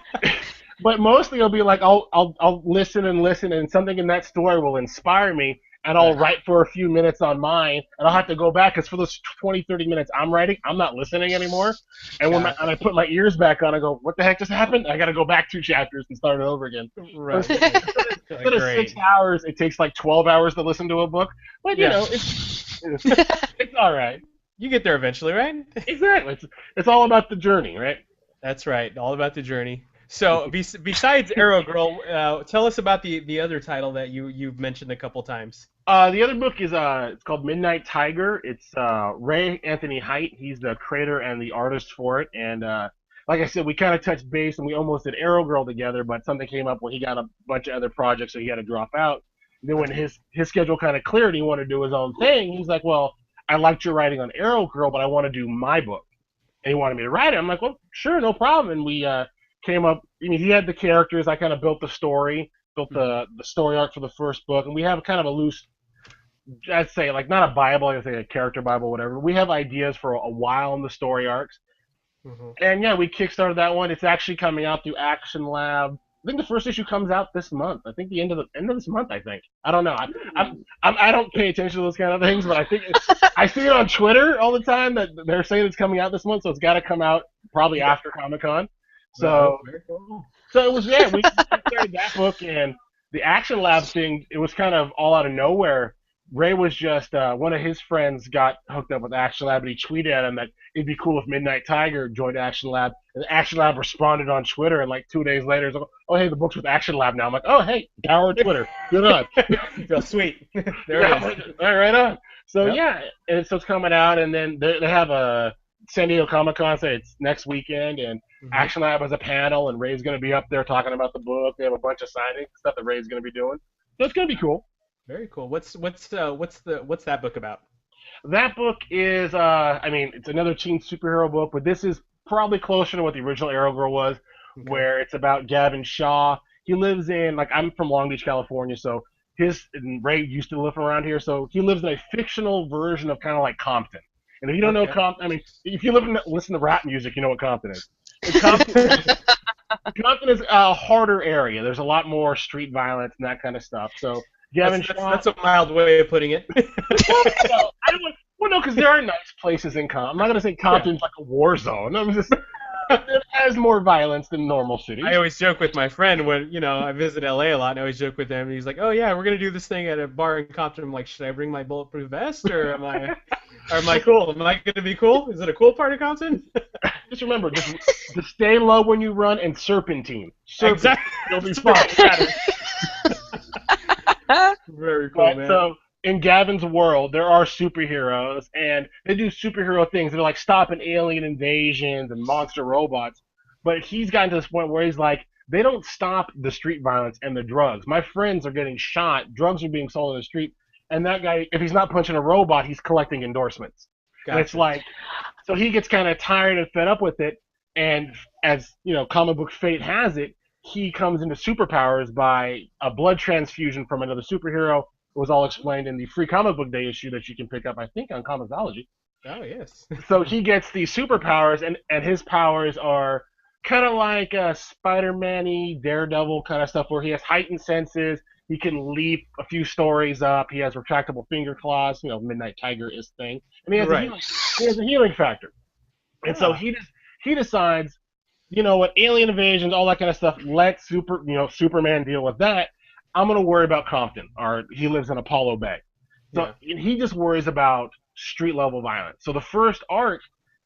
but mostly it'll be like I'll listen and listen, and something in that story will inspire me, and I'll Right. write for a few minutes on mine, and I'll have to go back because for those 20, 30 minutes I'm writing, I'm not listening anymore, and and I put my ears back on, I go, what the heck just happened? I got to go back 2 chapters and start it over again. Right. Instead of 6 hours, it takes like 12 hours to listen to a book, but Yeah. it's all right. You get there eventually, right? Exactly. It's all about the journey, right? That's right. All about the journey. So, besides Arrow Girl, tell us about the other title that you've mentioned a couple times. The other book is it's called Midnight Tiger. It's Ray Anthony Height. He's the creator and the artist for it. And like I said, we kind of touched base, and we almost did Arrow Girl together, but something came up where he got a bunch of other projects, so he had to drop out. Then when That's cool. his schedule kind of cleared, he wanted to do his own thing. He's like, well, I liked your writing on Arrow Girl, but I want to do my book. And he wanted me to write it. I'm like, well, sure, no problem. And we came up. I mean, he had the characters. I kind of built the story, built Mhm. the story arc for the first book, and we have kind of a loose, I'd say, like not a Bible, I'd say a character Bible, whatever. We have ideas for a while in the story arcs, Mhm. and yeah, we kickstarted that one. It's actually coming out through Action Lab. I think the first issue comes out this month. I think the end of this month. I think. I don't know. I don't pay attention to those kind of things, but I think I see it on Twitter all the time that they're saying it's coming out this month, so it's got to come out probably Yeah. after Comic Con. Oh, So very cool. so it was, yeah, we kickstarted that book, and the Action Lab thing. It was kind of all out of nowhere. Ray was just one of his friends got hooked up with Action Lab, and he tweeted at him that it'd be cool if Midnight Tiger joined Action Lab. And Action Lab responded on Twitter, and like 2 days later, it's like, oh hey, the book's with Action Lab now. I'm like, oh hey, power of Twitter, good on. Feel sweet. There Yeah, it is. all right on. So Yep. yeah, and so it's coming out, and then they have a San Diego Comic Con, so it's next weekend, and Mhm. Action Lab has a panel, and Ray's going to be up there talking about the book. They have a bunch of signing stuff that Ray's going to be doing, so it's going to be cool. Very cool. What's that book about? That book is, I mean, it's another teen superhero book, but this is probably closer to what the original Arrow Girl was, Okay. where it's about Gavin Shaw. He lives in, like, I'm from Long Beach, California, so and Ray used to live around here, so he lives in a fictional version of kind of like Compton. And if you don't know Okay. Compton, I mean, if you listen to rap music, you know what Compton is. And Compton is a harder area. There's a lot more street violence and that kind of stuff. So That's Gavin that's Shaw, that's a mild way of putting it. well, no, I don't. Well, no, because there are nice places in Compton. I'm not gonna say Yeah. Compton's like a war zone. I'm just it has more violence than normal I cities. always joke with my friend when, I visit LA a lot, and I always joke with him, and he's like, "Oh yeah, we're gonna do this thing at a bar in Compton." I'm like, "Should I bring my bulletproof vest, or am I cool? Am I gonna be cool? Is it a cool part of Compton?" Just remember, just stay low when you run and serpentine. Exactly. You'll be fine. Very cool, But man. so in Gavin's world, there are superheroes, and they do superhero things. They're like stopping alien invasions and monster robots. But he's gotten to this point where he's like, they don't stop the street violence and the drugs. My friends are getting shot. Drugs are being sold in the street. And that guy, if he's not punching a robot, he's collecting endorsements. And it's Gotcha. like, so he gets kind of tired and fed up with it. And as comic book fate has it, he comes into superpowers by a blood transfusion from another superhero. It was all explained in the free comic book day issue that you can pick up, I think, on Comixology. Oh yes. So he gets these superpowers, and his powers are kind of like Spider-Man-y, Daredevil kind of stuff, where he has heightened senses. He can leap a few stories up. He has retractable finger claws. Midnight Tiger is thing, and he has a Right. healing. He has a healing factor, and so Ah. he decides, what alien invasions, all that kind of stuff. Let Superman deal with that. I'm gonna worry about Compton, or he lives in Apollo Bay. So Yeah. he just worries about street level violence. So the first arc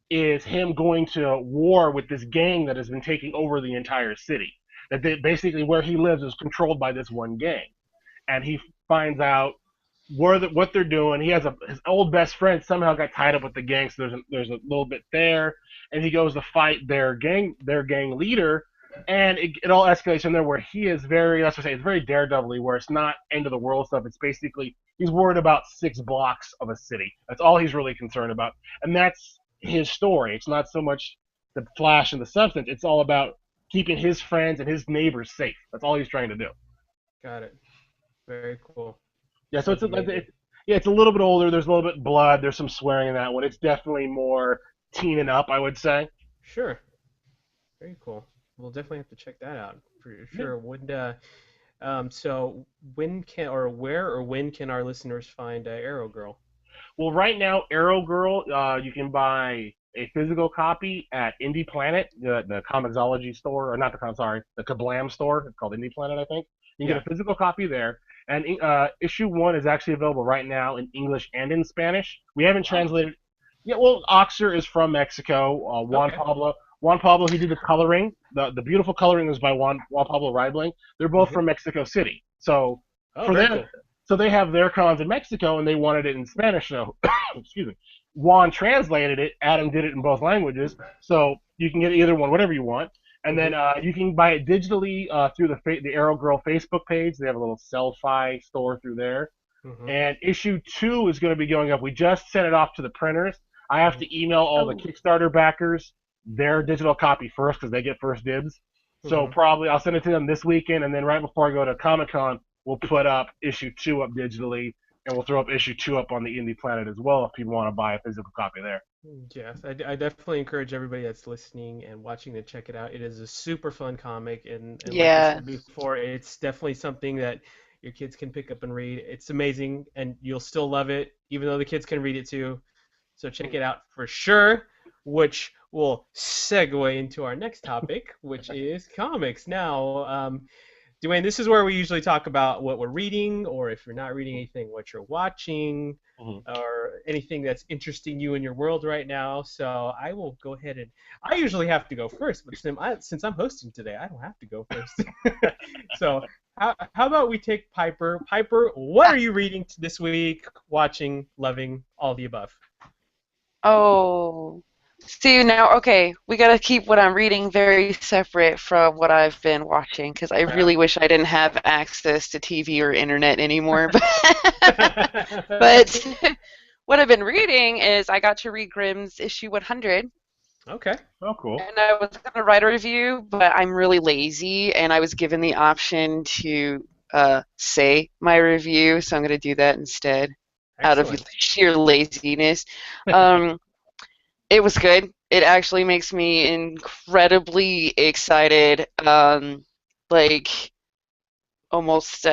is him going to war with this gang that has been taking over the entire city. That basically where he lives is controlled by this one gang, and he finds out what they're doing. He has his old best friend somehow got tied up with the gang, so there's a little bit there, and he goes to fight their gang leader, and it all escalates from there where he is very, let's just say, it's very daredevil-y, where it's not end of the world stuff. It's basically he's worried about 6 blocks of a city. That's all he's really concerned about, and that's his story. It's not so much the flash and the substance. It's all about keeping his friends and his neighbors safe. That's all he's trying to do. Got it. Very cool. Yeah, so Sounds amazing. it's a little bit older. There's a little bit of blood. There's some swearing in that one. It's definitely more teen and up, I would say. Sure. Very cool. We'll definitely have to check that out for Yeah. sure. So when can or where or when can our listeners find Arrow Girl? Well, right now, Arrow Girl, you can buy a physical copy at Indie Planet, the Comixology store, or not the sorry, the Kablam store. It's called Indie Planet, I think. You can Yeah. get a physical copy there. And issue 1 is actually available right now in English and in Spanish. We haven't Oh, translated. Yeah, well, Oxer is from Mexico. okay. Juan Pablo, he did the coloring. The beautiful coloring is by Juan Pablo Reibling. They're both Hmm. from Mexico City. So Oh, for very them, cool. so they have their cons in Mexico, and they wanted it in Spanish. So, excuse me. Juan translated it. Adam did it in both languages. So you can get either one, whatever you want. And then you can buy it digitally through the Arrow Girl Facebook page. They have a little sell-fi store through there. Mm-hmm. And issue 2 is going to be going up. We just sent it off to the printers. I have to email all the Oh. Kickstarter backers their digital copy first because they get first dibs. So Mhm. probably I'll send it to them this weekend, and then right before I go to Comic-Con, we'll put up issue 2 up digitally, and we'll throw up issue 2 up on the Indie Planet as well if people want to buy a physical copy there. Yes, I definitely encourage everybody that's listening and watching to check it out. It is a super fun comic, and like you Yeah. said before, it's definitely something that your kids can pick up and read. It's amazing, and you'll still love it, even though the kids can read it too. So check it out for sure, which will segue into our next topic, which is comics. Now, Dwayne, this is where we usually talk about what we're reading, or if you're not reading anything, what you're watching, Mhm. or anything that's interesting you in your world right now. So I will go ahead and I usually have to go first, but since I'm hosting today, I don't have to go first. So how about we take Piper? Piper, what are you reading this week, watching, loving, all the above? Oh. See, now, okay, we gotta keep what I'm reading very separate from what I've been watching, because I Fair. really wish I didn't have access to TV or internet anymore. But what I've been reading is I got to read Grimm's issue 100, Okay. Oh, cool. and I was gonna write a review, but I'm really lazy, and I was given the option to say my review, so I'm gonna do that instead, out of Excellent. sheer laziness. Um, It was good. It actually makes me incredibly excited, like almost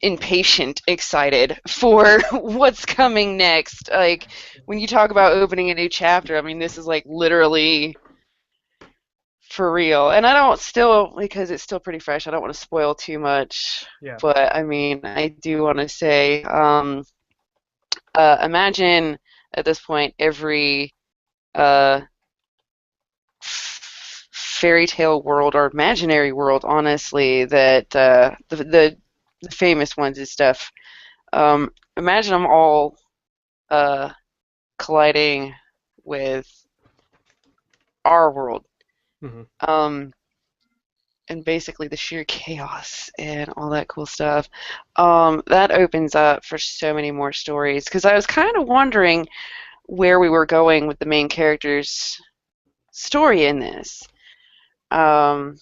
impatient excited for what's coming next. Like when you talk about opening a new chapter, I mean, this is like literally for real. And I don't still, because it's still pretty fresh, I don't want to spoil too much. Yeah. But I mean, I do want to say, imagine at this point every uh, fairy tale world or imaginary world, honestly, that the famous ones and stuff. Imagine them all uh, colliding with our world, Hmm. um, and basically the sheer chaos and all that cool stuff. That opens up for so many more stories because I was kind of wondering where we were going with the main character's story in this. Um,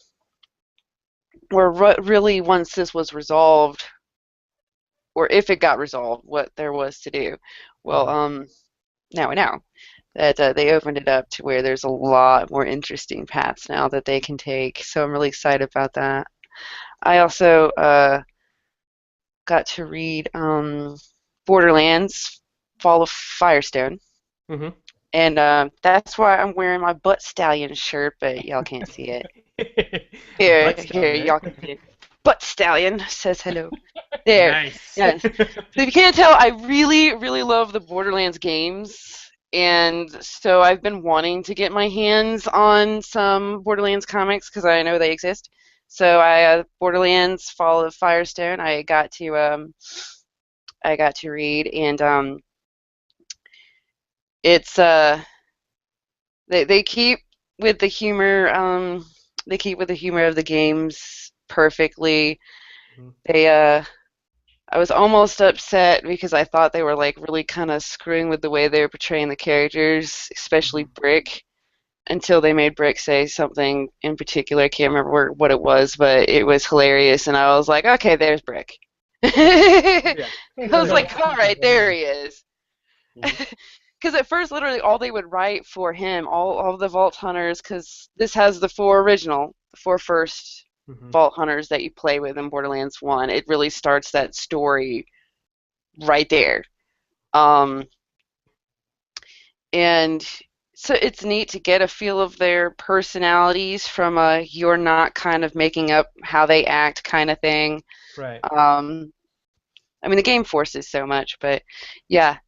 where really once this was resolved, or if it got resolved, what there was to do. Well, Hmm. now we know that they opened it up to where there's a lot more interesting paths now that they can take. So I'm really excited about that. I also got to read Borderlands: Fall of Firestone, Hmm. and that's why I'm wearing my butt stallion shirt, but y'all can't see it. Here, Butt here, stallion, y'all can see it. Butt stallion says hello. eh? There. Nice. Yes. So if you can't tell, I really, really love the Borderlands games. And so I've been wanting to get my hands on some Borderlands comics because I know they exist. So Borderlands Fall of Firestone I got to read, and it's they keep with the humor they keep with the humor of the games perfectly. Mhm. They I was almost upset because I thought they were like really kind of screwing with the way they were portraying the characters, especially Mhm. Brick, until they made Brick say something in particular. I can't remember what it was, but it was hilarious, and I was like, okay, there's Brick. I Yeah. was like, all right, there he is. Mhm. Because at first, literally, all they would write for him, all of the Vault Hunters, because this has the four first Mhm. Vault Hunters that you play with in Borderlands 1. It really starts that story right there. Um, and so it's neat to get a feel of their personalities from a you're not kind of making up how they act kind of thing. Right. Um, I mean, the game forces so much, but yeah.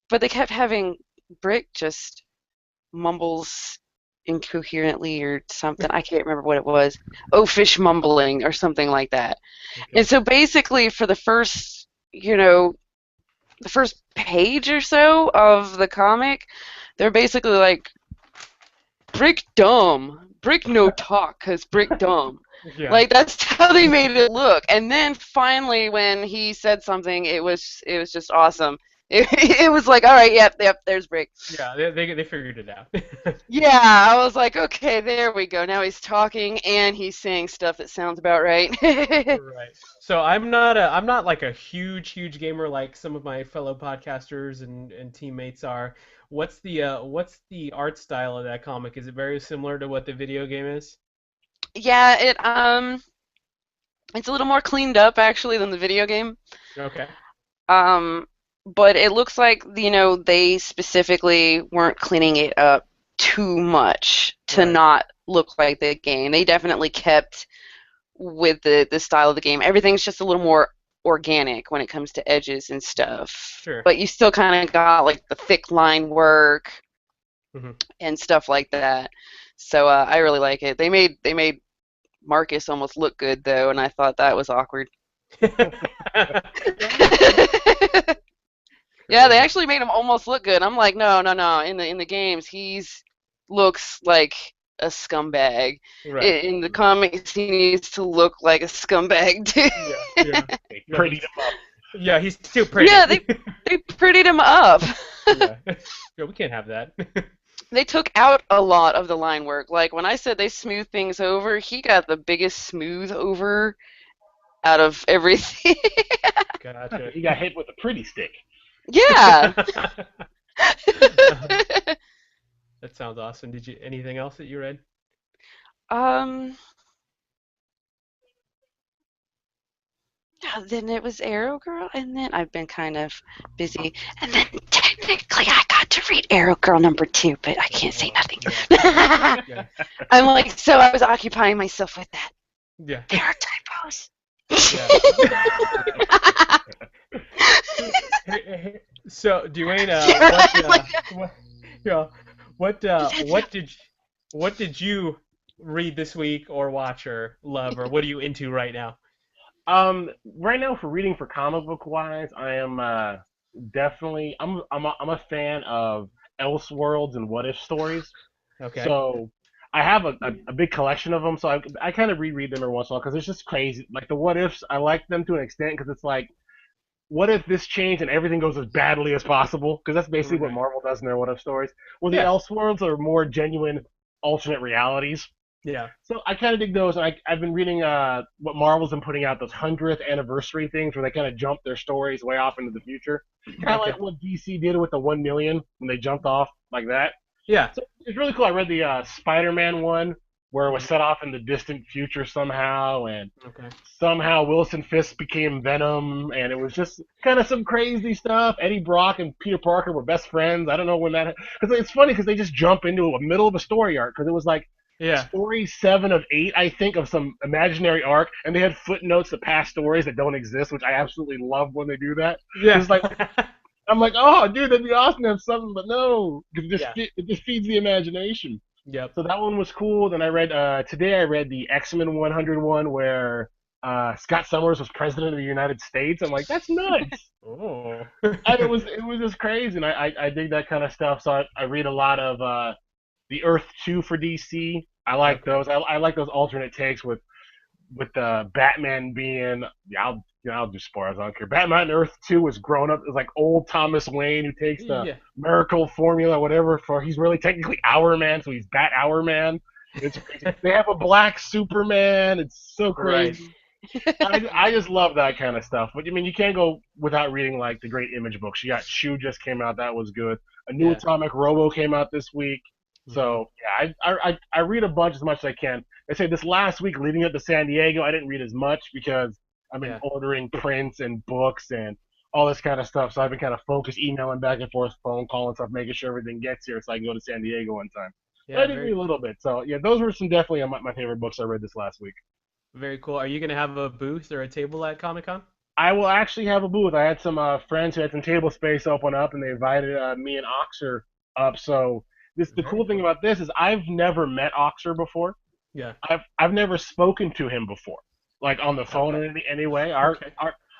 But they kept having Brick just mumbles incoherently or something. I can't remember what it was. Oafish mumbling or something like that. And Okay. so basically, for the first, the first page or so of the comic, they're basically like, Brick dumb, Brick no talk, 'cause Brick dumb. Yeah. Like that's how they made it look. And then finally, when he said something, it was just awesome. It was like, all right, yep, there's Brick. Yeah, they figured it out. Yeah, I was like, okay, there we go. Now he's talking and he's saying stuff that sounds about right. Right. So I'm not like a huge gamer like some of my fellow podcasters and teammates are. What's the art style of that comic? Is it very similar to what the video game is? Yeah, it's a little more cleaned up actually than the video game. Okay. Um, but it looks like, they specifically weren't cleaning it up too much to Right. not look like the game. They definitely kept with the style of the game. Everything's just a little more organic when it comes to edges and stuff. Sure. But you still kind of got like the thick line work Hmm. and stuff like that. So I really like it. They made Marcus almost look good though, and I thought that was awkward. Yeah, they actually made him almost look good. I'm like, no, no, no. In the games, he's looks like a scumbag. Right. In the comics, he needs to look like a scumbag too. Yeah. Yeah. They Yeah, prettied him up. Yeah, he's too pretty. Yeah, they prettied him up. Yeah. Yeah, we can't have that. They took out a lot of the line work. Like when I said they smooth things over, he got the biggest smooth over out of everything. Gotcha. He got hit with a pretty stick. Yeah. That sounds awesome. Did you anything else that you read? um. Yeah, then it was Arrow Girl, and then I've been kind of busy. And then technically I got to read Arrow Girl #2, but I can't say nothing. Yeah. I'm like, so I was occupying myself with that. Yeah. There are typos. Yeah. So, Dwayne, yeah, what did you read this week or watch or love or what are you into right now? Right now for reading for comic book wise, I am definitely I'm a fan of Elseworlds and What If stories. Okay. So I have a big collection of them. So I kind of reread them every once in a while because it's just crazy. Like the What Ifs, I like them to an extent because it's like, what if this changed and everything goes as badly as possible? Because that's basically what Right. Marvel does in their What If stories. Well, the Yeah. Elseworlds are more genuine alternate realities. Yeah. So I kind of dig those. And I've been reading what Marvel's been putting out, those 100th anniversary things where they kind of jump their stories way off into the future. Kind of Okay. like what DC did with the 1 million when they jumped off like that. Yeah. So it's really cool. I read the Spider-Man one where it was Mhm. set off in the distant future somehow, and Okay. somehow Wilson Fisk became Venom, and it was just kind of some crazy stuff. Eddie Brock and Peter Parker were best friends. I don't know when that, because it's funny because they just jump into the middle of a story arc because it was like Yeah. story 7 of 8, I think, of some imaginary arc, and they had footnotes to past stories that don't exist, which I absolutely love when they do that. Yeah. It's like I'm like, oh, dude, that'd be awesome to have something, but no, Yeah. it just feeds the imagination. Yep. So that one was cool. Then I read today. I read the X-Men 101 where Scott Summers was president of the United States. I'm like, that's nuts. Oh. And it was just crazy, and I dig that kind of stuff. So I read a lot of the Earth 2 for DC. I like Okay. those. I like those alternate takes with Batman being, yeah, I'll do spoilers. I don't care. Batman Earth 2 was grown up as like old Thomas Wayne who takes the Yeah. miracle formula, whatever, for he's really technically Hour Man, so he's Bat Hour Man. It's crazy. They have a black Superman. It's so Right. crazy. I just love that kind of stuff. But I mean, you can't go without reading like the great Image books. You got Chew just came out. That was good. A new Yeah. Atomic Robo came out this week. Mhm. So yeah, I read a bunch as much as I can. I say this last week leading up to San Diego, I didn't read as much because I've been Yeah. ordering prints and books and all this kind of stuff. So I've been kind of focused, emailing back and forth, phone calling stuff, making sure everything gets here so I can go to San Diego on time. But I Yeah. did Very read a little bit. So yeah, those were some definitely my favorite books I read this last week. very cool. Are you gonna have a booth or a table at Comic-Con? I will actually have a booth. I had some friends who had some table space open up, and they invited me and Oxer up. So the Very cool thing cool. about this is I've never met Oxer before. Yeah. I've never spoken to him before, like on the phone Okay. in any way. Okay.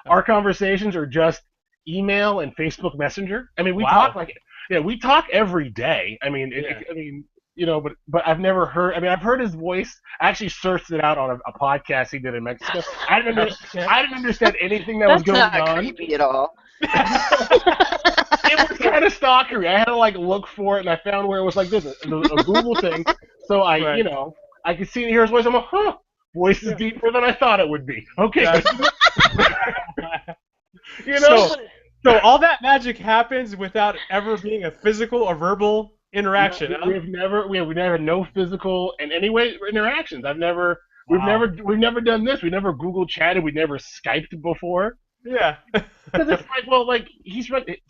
Our conversations are just email and Facebook Messenger. I mean, we Wow. talk like, yeah, we talk every day. I mean, Yeah. I mean, but I've never heard. I mean, I've heard his voice. I actually searched it out on a podcast he did in Mexico. Okay. I didn't understand anything that was That's going not on. creepy at all. It was kind of stalkery. I had to like look for it, and I found where it was like this, a Google thing. So Right. I could see and hear his voice. I'm like, huh, voice is Yeah. deeper than I thought it would be. Okay, Gotcha. you know. So all that magic happens without ever being a physical or verbal interaction. No, Huh? we've never no physical in any way interactions. Wow. We've never done this. We never Google chatted. We never Skyped before. Yeah. Because it's like, well, like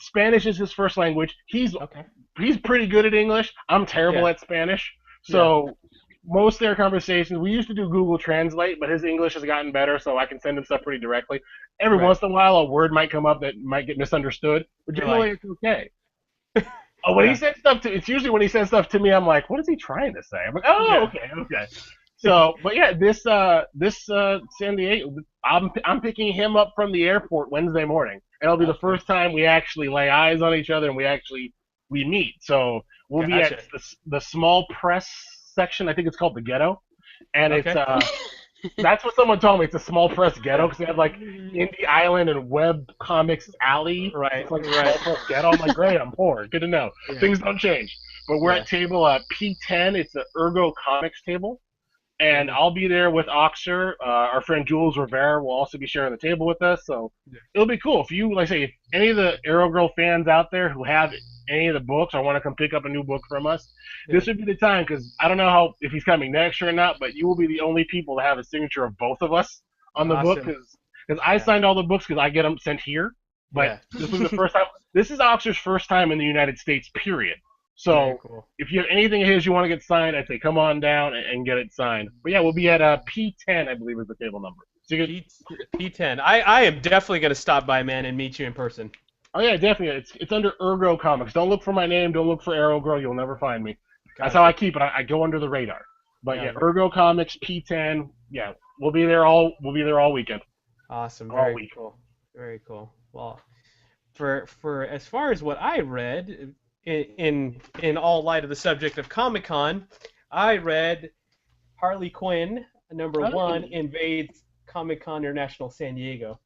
Spanish is his first language. Okay. He's pretty good at English. I'm terrible Yeah. at Spanish. So most of their conversations, we used to do Google Translate, but his English has gotten better, so I can send him stuff pretty directly. Every Right. once in a while, a word might come up that might get misunderstood, but You're generally like- it's okay. Oh, when Yeah. he says stuff to, it's usually when he says stuff to me, I'm like, what is he trying to say? I'm like, oh, Yeah. okay. So, but yeah, this San Diego, I'm picking him up from the airport Wednesday morning. It'll be the Okay. first time we actually lay eyes on each other and we meet. So we'll be Gotcha. at the small press section. I think it's called the Ghetto, and Okay. that's what someone told me. It's a small press ghetto because they have like Indie Island and Web Comics Alley. Right, It's like right. small press ghetto. I'm like, great, I'm poor. Good to know. Yeah. Things don't change. But we're Yeah. at table P10. It's the Ergo Comics table. And Mhm. I'll be there with Oxer. Our friend Jules Rivera will also be sharing the table with us. So Yeah. it'll be cool. If you, like I say, if any of the Arrow Girl fans out there who have any of the books or want to come pick up a new book from us, this would be the time because I don't know if he's coming next year or not, but you will be the only people to have a signature of both of us on the book Awesome. because I Yeah. signed all the books because I get them sent here. But Yeah. this was the first time. This is Oxer's first time in the United States, period. So Very cool. if you have anything of his you want to get signed, I'd say come on down and get it signed. But yeah, we'll be at P10, I believe, is the table number. So you can, P10. I am definitely going to stop by, man, and meet you in person. oh yeah, definitely. It's under Ergo Comics. Don't look for my name. Don't look for Arrow Girl. You'll never find me. That's how I keep it. I go under the radar. But yeah, Ergo Comics P10. Yeah, we'll be there all weekend. Awesome. all Very week. cool. Very cool. Well, for as far as what I read, in all light of the subject of Comic-Con, I read Harley Quinn #1 invades Comic-Con International San Diego.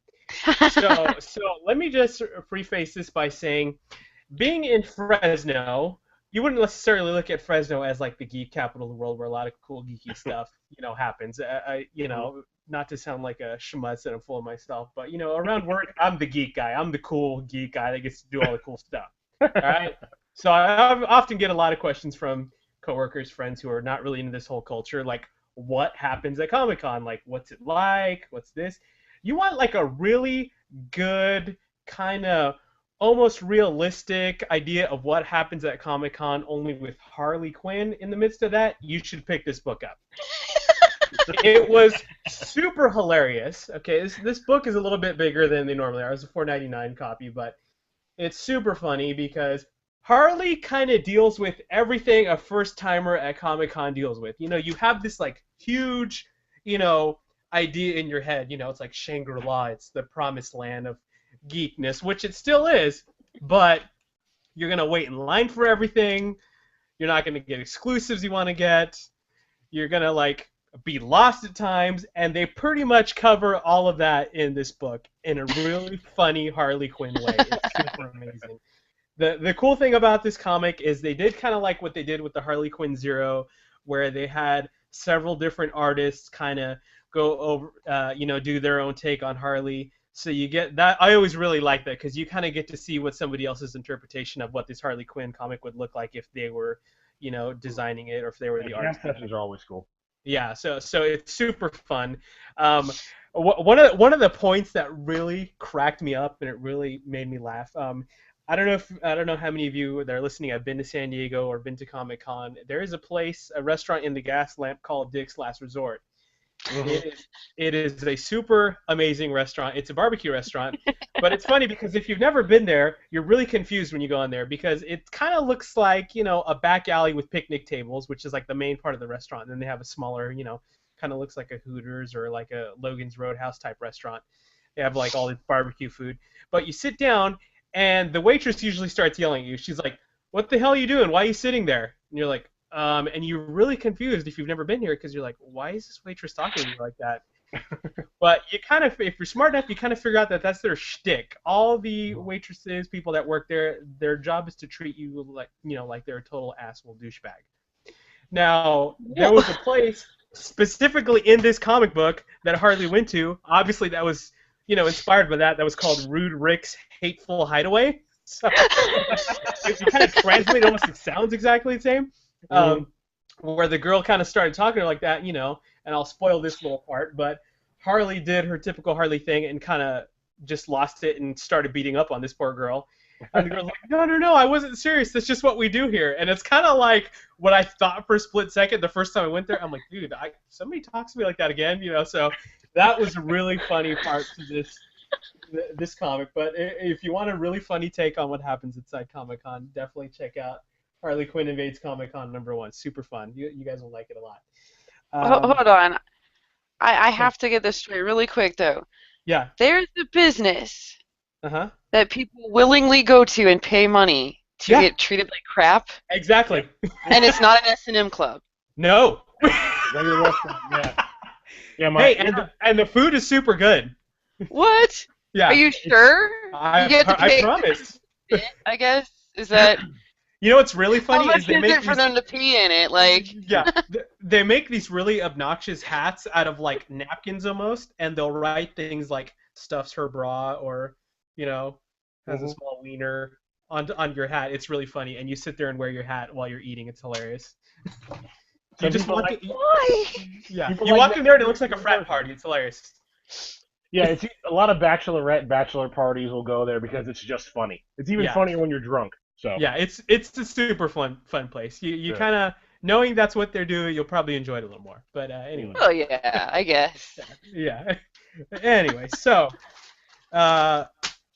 So let me just preface this by saying, being in Fresno, you wouldn't necessarily look at Fresno as like the geek capital of the world where a lot of cool geeky stuff, happens. Not to sound like a schmutz and I'm full of myself, but around work, I'm the geek guy. I'm the cool geek guy that gets to do all the cool stuff. All right. So I often get a lot of questions from coworkers, friends who are not really into this whole culture, like what happens at Comic-Con? Like, what's it like? What's this? You want like a really good kind of almost realistic idea of what happens at Comic-Con, only with Harley Quinn in the midst of that, you should pick this book up. It was super hilarious. Okay, this book is a little bit bigger than they normally are. It's a $4.99 copy, but it's super funny because Harley kind of deals with everything a first-timer at Comic-Con deals with. You have this like huge, idea in your head. It's like Shangri-La. It's the promised land of geekness, which it still is, but you're going to wait in line for everything. You're not going to get exclusives you want to get. You're going to like be lost at times, and they pretty much cover all of that in this book in a really funny Harley Quinn way. It's super amazing. The cool thing about this comic is they did kind of like what they did with the Harley Quinn Zero, where they had several different artists kind of go over, do their own take on Harley. So you get that. I always really like that because you kind of get to see what somebody else's interpretation of what this Harley Quinn comic would look like if they were, designing it or if they were the artist. Sessions are always cool. Yeah, so it's super fun. One of the points that really cracked me up and it really made me laugh. I don't know how many of you that are listening have been to San Diego or been to Comic-Con. There is a restaurant in the gas lamp called Dick's Last Resort. Mm-hmm. It is a super amazing restaurant. It's a barbecue restaurant, but it's funny because if you've never been there, you're really confused when you go in there because it kind of looks like, a back alley with picnic tables, which is like the main part of the restaurant. And then they have a smaller, kind of looks like a Hooters or like a Logan's Roadhouse type restaurant. They have like all this barbecue food. But you sit down and the waitress usually starts yelling at you. She's like, "What the hell are you doing? Why are you sitting there?" And you're like, and you're really confused if you've never been here because you're like, why is this waitress talking to me like that? But you kind of, if you're smart enough, you kind of figure out that that's their shtick. All the waitresses, people that work there, their job is to treat you like, like they're a total asshole douchebag. Now, there was a place specifically in this comic book that Harley went to. Obviously, that was, inspired by that. That was called Rude Rick's Hateful Hideaway. So, if you kind of translate it, almost it sounds exactly the same. Where the girl kind of started talking to her like that, and I'll spoil this little part, but Harley did her typical Harley thing and kind of just lost it and started beating up on this poor girl. And the girl's like, no, I wasn't serious. That's just what we do here. And it's kind of like what I thought for a split second the first time I went there. I'm like, dude, somebody talks to me like that again, So that was a really funny part to this comic. But if you want a really funny take on what happens inside Comic-Con, definitely check out Harley Quinn Invades Comic-Con #1. Super fun. You guys will like it a lot. Hold on. I have to get this straight really quick, though. Yeah. There's a business Uh-huh. that people willingly go to and pay money to get treated like crap. Exactly. And it's not an S&M club. No. Yeah. Hey, and the food is super good. What? Yeah. Are you sure? I promise. I guess. Is that... You know what's really funny How much is they is make it for them to pee in it? Like, yeah, they make these really obnoxious hats out of like napkins almost, and they'll write things like "stuffs her bra" or, has a small wiener on your hat. It's really funny, and you sit there and wear your hat while you're eating. It's hilarious. You just walk in, why? yeah, you walk in there and it looks like a frat party. It's hilarious. Yeah, it's a lot of bachelor parties will go there because it's just funny. It's even funnier when you're drunk. So yeah, it's a super fun place. You kind of knowing that's what they're doing, you'll probably enjoy it a little more. But anyway. Oh yeah, I guess. Yeah. Anyway, so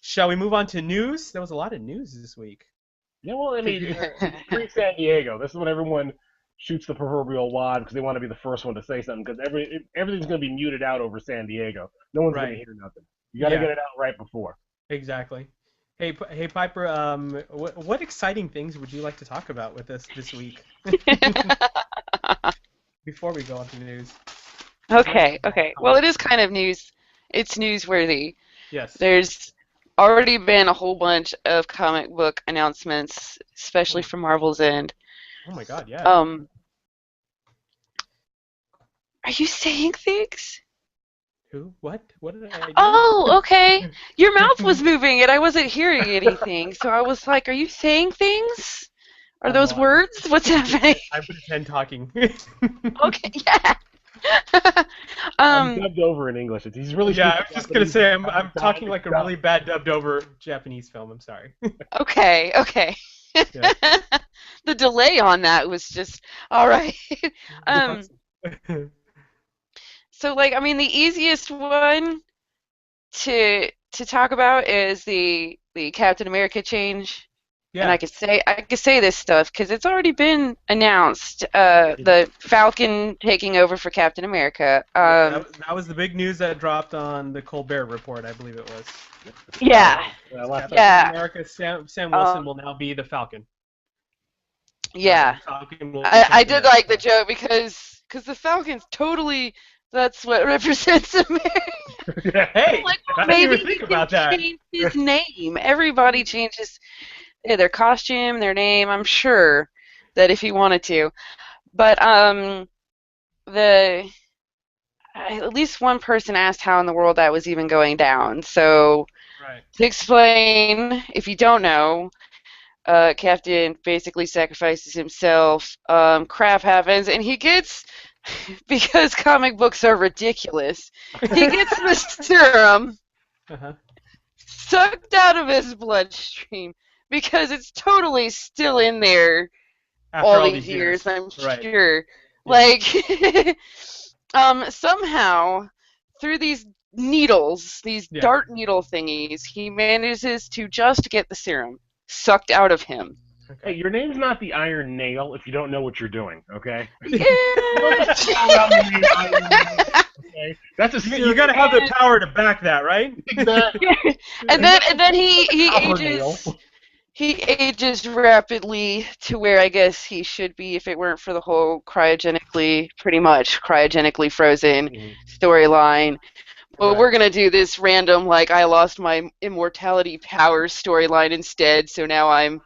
shall we move on to news? There was a lot of news this week. Yeah, well, I mean, pre-San Diego. This is when everyone shoots the proverbial wad because they want to be the first one to say something because everything's going to be muted out over San Diego. No one's going to hear nothing. You got to get it out right before. Exactly. Hey Piper, what exciting things would you like to talk about with us this week? Before we go on to the news. Okay. Well, it is kind of news. It's newsworthy. Yes. There's already been a whole bunch of comic book announcements, especially from Marvel's end. Oh my God, yeah. Are you saying things? Who? What? What did I do? Oh, okay. Your mouth was moving and I wasn't hearing anything, so I was like, are you saying things? Are those words? What's happening? I pretend talking. Okay, yeah. I'm dubbed over in English. He's really. Yeah, I was just gonna say I'm talking like a really bad dubbed over Japanese film. I'm sorry. Okay. Yeah. The delay on that was just all right. So, the easiest one to talk about is the Captain America change. Yeah. And I could say this stuff because it's already been announced. The Falcon taking over for Captain America. That was the big news that dropped on the Colbert Report, I believe it was. Yeah. Captain America, Sam Wilson will now be the Falcon. Yeah. I did like the joke because the Falcon's totally. That's what represents America. Hey, like, well, maybe think about that. Change his name. Everybody changes their costume, their name. I'm sure that if he wanted to, but at least one person asked how in the world that was even going down. So to explain, if you don't know, Captain basically sacrifices himself. Crap happens, and he gets. Because comic books are ridiculous, he gets the serum sucked out of his bloodstream because it's totally still in there after all these years, I'm sure. Like, somehow, through these needles, these dart needle thingies, he manages to just get the serum sucked out of him. Okay. Hey, your name's not the Iron Nail if you don't know what you're doing, okay? Yeah. Okay? That's you gotta have the power to back that, right? Exactly. And then he ages. He ages rapidly to where I guess he should be if it weren't for the whole pretty much cryogenically frozen storyline. But we're gonna do this random, like, I lost my immortality powers storyline instead, so now I'm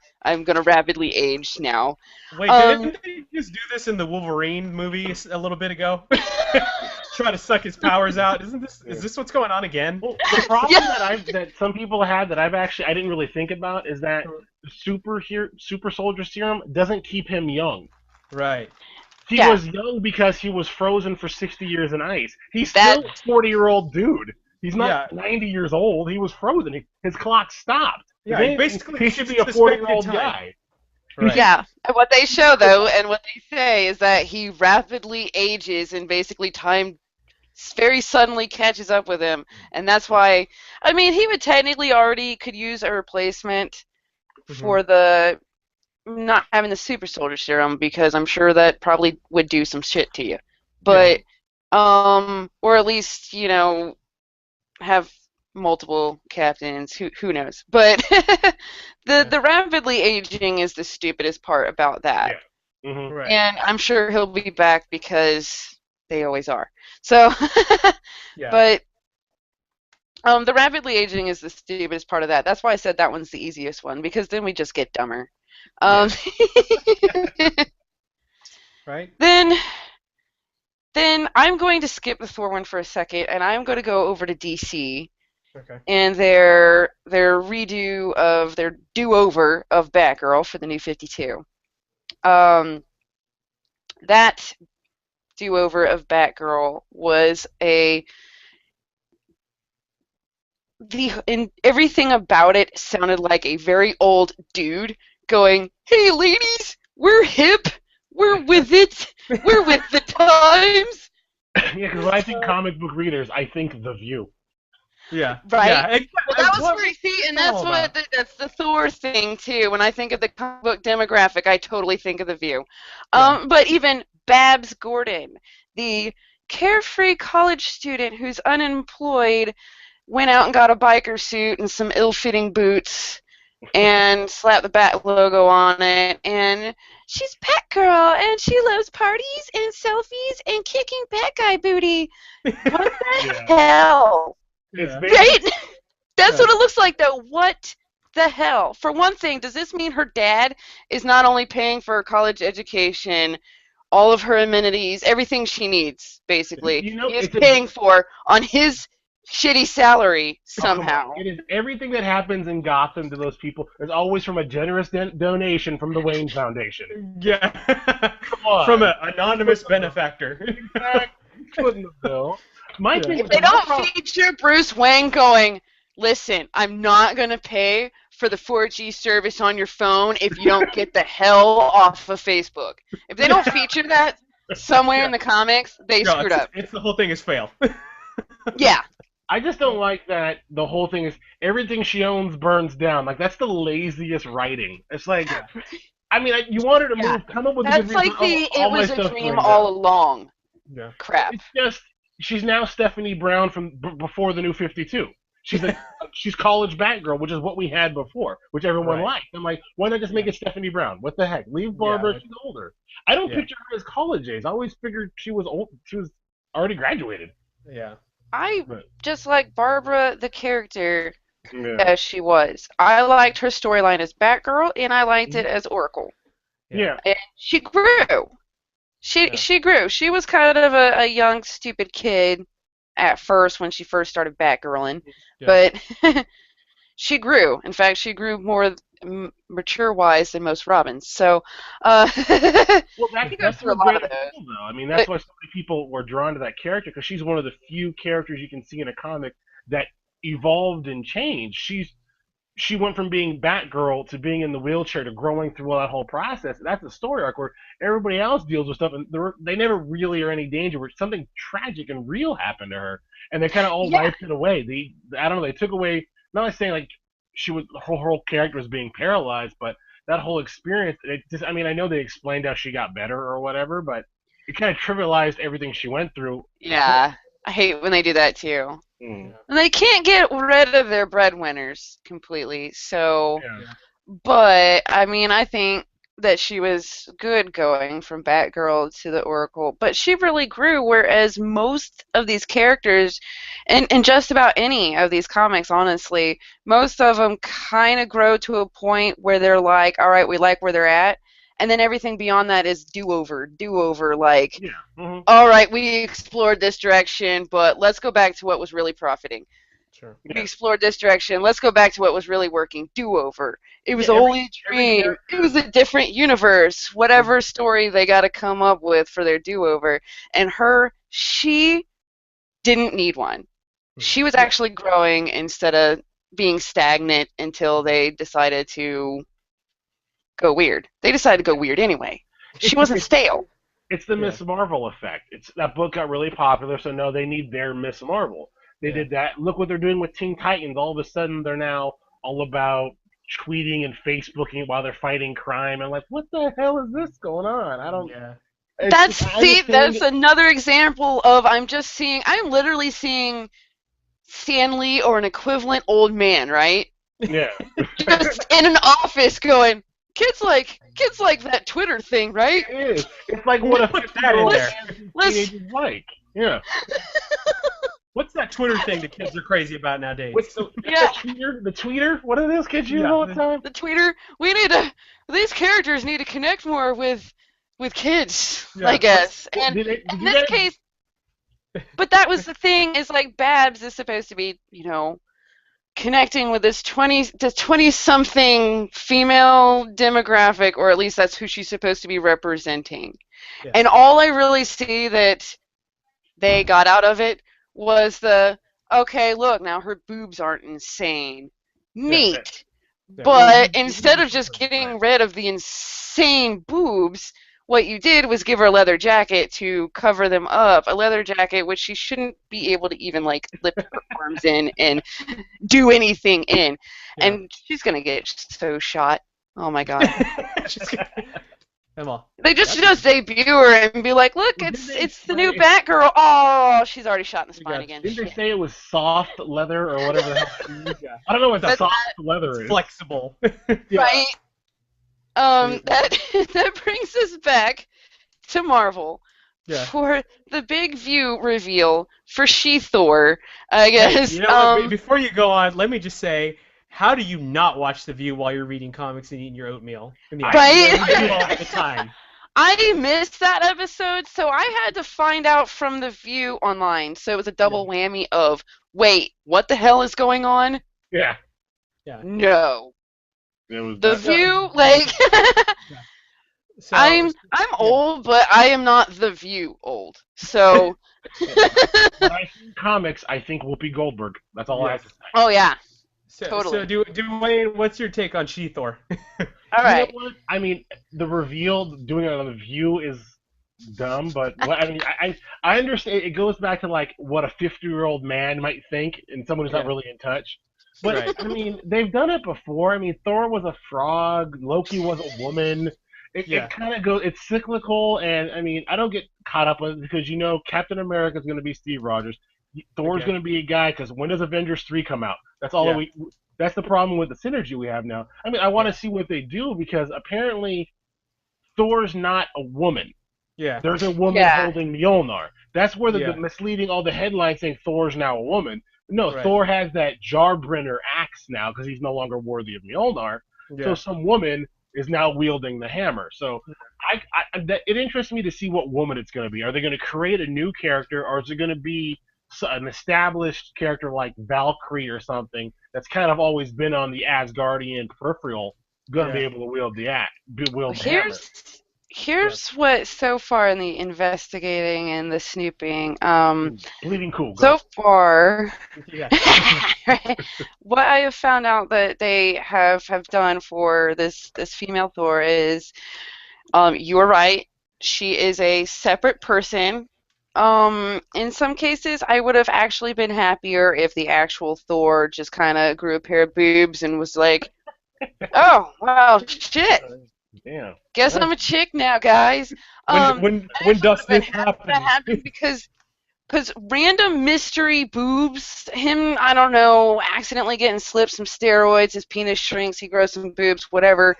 gonna rapidly age now. Wait, didn't they just do this in the Wolverine movie a little bit ago? Try to suck his powers out. Is this what's going on again? Well, the problem that some people had that I didn't really think about is that the super soldier serum doesn't keep him young. Right. He was young because he was frozen for 60 years in ice. He's still a 40-year-old dude. He's not 90 years old. He was frozen. His clock stopped. Yeah, basically he should be a 40-year-old guy. Right. Yeah, and what they show, though, and what they say is that he rapidly ages and basically time very suddenly catches up with him. And that's why, I mean, he would technically already could use a replacement for the not having the super soldier serum, because I'm sure that probably would do some shit to you. But, or at least, you know, have multiple captains, who knows. But the rapidly aging is the stupidest part about that. Yeah. Right. And I'm sure he'll be back because they always are. So, but the rapidly aging is the stupidest part of that. That's why I said that one's the easiest one, because then we just get dumber. Right. Then I'm going to skip the Thor one for a second, and I'm going to go over to DC. Okay. And their do-over of Batgirl for the New 52. That do-over of Batgirl was everything about it sounded like a very old dude going, "Hey ladies, we're hip, we're with it, we're with the times." Yeah, because when I think comic book readers, I think The View. Yeah. Right. Yeah. Well, that was where, see, and that's the Thor thing too. When I think of the comic book demographic, I totally think of The View. But even Babs Gordon, the carefree college student who's unemployed, went out and got a biker suit and some ill-fitting boots and slapped the Bat logo on it, and she's Batgirl, and she loves parties and selfies and kicking bad guy booty. What the hell? Right? That's what it looks like, though. What the hell? For one thing, does this mean her dad is not only paying for her college education, all of her amenities, everything she needs, basically, he is paying for on his shitty salary somehow? It is everything that happens in Gotham to those people is always from a generous donation from the Wayne Foundation. Yeah. Come on. From an anonymous benefactor. Exactly. If they don't feature Bruce Wayne going, "Listen, I'm not going to pay for the 4G service on your phone if you don't get the hell off of Facebook." If they don't feature that somewhere in the comics, they screwed up. It's the whole thing is fail. Yeah. I just don't like that the whole thing is everything she owns burns down. Like, that's the laziest writing. It's like, I mean, you want her to move, come up with a good reason. That's like it was a dream all along. Yeah. Crap. It's just, she's now Stephanie Brown from before the New 52. She's college Batgirl, which is what we had before, which everyone liked. I'm like, why not just make it Stephanie Brown? What the heck? Leave Barbara, she's older. I don't picture her as college age. I always figured she was old. She was already graduated. Yeah. I just like Barbara, the character, as she was. I liked her storyline as Batgirl, and I liked it as Oracle. Yeah. And she grew. She grew. She was kind of a young, stupid kid at first when she first started Batgirling, but she grew. In fact, she grew more mature-wise than most Robins. So, well, that's a lot of those. Though. I mean, that's why so many people were drawn to that character, because she's one of the few characters you can see in a comic that evolved and changed. She went from being Batgirl to being in the wheelchair to growing through that whole process. That's a story arc where everybody else deals with stuff, and they never really are in any danger. Where something tragic and real happened to her, and they kind of all wiped it away. I don't know. They took away. Not like saying like her whole character was being paralyzed, but that whole experience. I mean, I know they explained how she got better or whatever, but it kind of trivialized everything she went through. Yeah, I hate when they do that too. And they can't get rid of their breadwinners completely, so But I mean, I think that she was good going from Batgirl to the Oracle, but she really grew. Whereas most of these characters, and just about any of these comics, honestly, most of them kind of grow to a point where they're like, all right, we like where they're at, and then everything beyond that is do over. Like, Yeah. Hmm. all right, we explored this direction, but let's go back to what was really profiting. Sure. We Yeah. explored this direction. Let's go back to what was really working. Do over. It Yeah. was only a Every dream. It was character. a different universe. Mhm. Whatever story they got to come up with for their do over. And she didn't need one. Mhm. She was Yeah. actually growing instead of being stagnant until they decided to go weird. They decided to go weird anyway. She It's wasn't it's stale. it's the Yeah. Miss Marvel effect. It's that book got really popular, so no, they need their Miss Marvel. They Yeah. did that. Look what they're doing with Teen Titans. All of a sudden, they're now all about tweeting and Facebooking while they're fighting crime. And like, what the hell is this going on? I don't. Yeah. It's just I understand That's it. another example of I'm literally seeing Stan Lee or an equivalent old man, right? Yeah. Just in an office going, kids like that Twitter thing, right? It is. It's like what a Put that in 50-year-old there. man thinks Let's teenagers like. Yeah. What's that Twitter thing that kids are crazy about nowadays? What's the yeah, the tweeter? What are those kids use Yeah. all the time? the Twitter. These characters need to connect more with kids, I Yeah. guess. Well, And did in you this guys? case, but that was the thing is like Babs is supposed to be, connecting with this 20 something female demographic, or at least that's who she's supposed to be representing. Yeah. And all I really see that they got out of it was okay, look, now her boobs aren't insane. Yeah. Neat. Yeah. But Well, instead of just Right. getting rid of the insane boobs, what you did was give her a leather jacket to cover them up. A leather jacket which she shouldn't be able to even like lift her arms in and do anything in. Yeah. And she's gonna get so shot. Oh my god. She's got- Emma. They just debut her and be like, look, Well, didn't they it's the new say- Batgirl. Oh, she's already shot in the You spine got- again. Didn't they Shit. say it was soft leather or whatever the hell? Yeah. I don't know what But soft leather is. Flexible. Yeah. Right? That that brings us back to Marvel Yeah. for the big view reveal for She-Thor, I guess. You know what? Before you go on, let me just say, how do you not watch The View while you're reading comics and eating your oatmeal? In the Right? afternoon? You do all the time. I missed that episode, so I had to find out from the View online. So it was a double whammy of, wait, what the hell is going on? Yeah. No. It was The that- View, like, So, I'm old, but I am not the View old. So, When I see comics, I think Whoopi Goldberg. That's all I have to say. oh yeah, so totally. Dwayne, what's your take on She-Thor? All right. You know what? I mean, the reveal doing it on the View is dumb, but I mean, I understand. It goes back to like what a 50-year-old man might think, and someone who's not Yeah. really in touch. But Right. I mean, they've done it before. I mean, Thor was a frog, Loki was a woman. Yeah. It kind of goes. It's cyclical, and I mean, I don't get caught up with it because Captain America is going to be Steve Rogers. Thor's Okay. going to be a guy because when does Avengers 3 come out? That's all Yeah. That's the problem with the synergy we have now. I mean, I want to see what they do because apparently Thor's not a woman. Yeah. There's a woman Yeah. holding Mjolnir. That's where the Yeah. misleading all the headlines saying Thor's now a woman. No, Right. Thor has that Jarbrenner axe now because he's no longer worthy of Mjolnir. Yeah. So some woman is now wielding the hammer. So it interests me to see what woman it's going to be. Are they going to create a new character, or is it going to be an established character like Valkyrie or something that's kind of always been on the Asgardian peripheral, going to be able to wield the hammer? Here's what so far in the investigating and the snooping. Bleeding cool. So far, Yeah. what I have found out that they have done for this female Thor is, you are right. She is a separate person. In some cases, I would have actually been happier if the actual Thor just kind of grew a pair of boobs and was like, "Oh, well, shit. Damn. Guess I'm a chick now, guys." When does this happen? That happened because Because random mystery boobs, him, I don't know, accidentally getting slipped some steroids, his penis shrinks, he grows some boobs, whatever.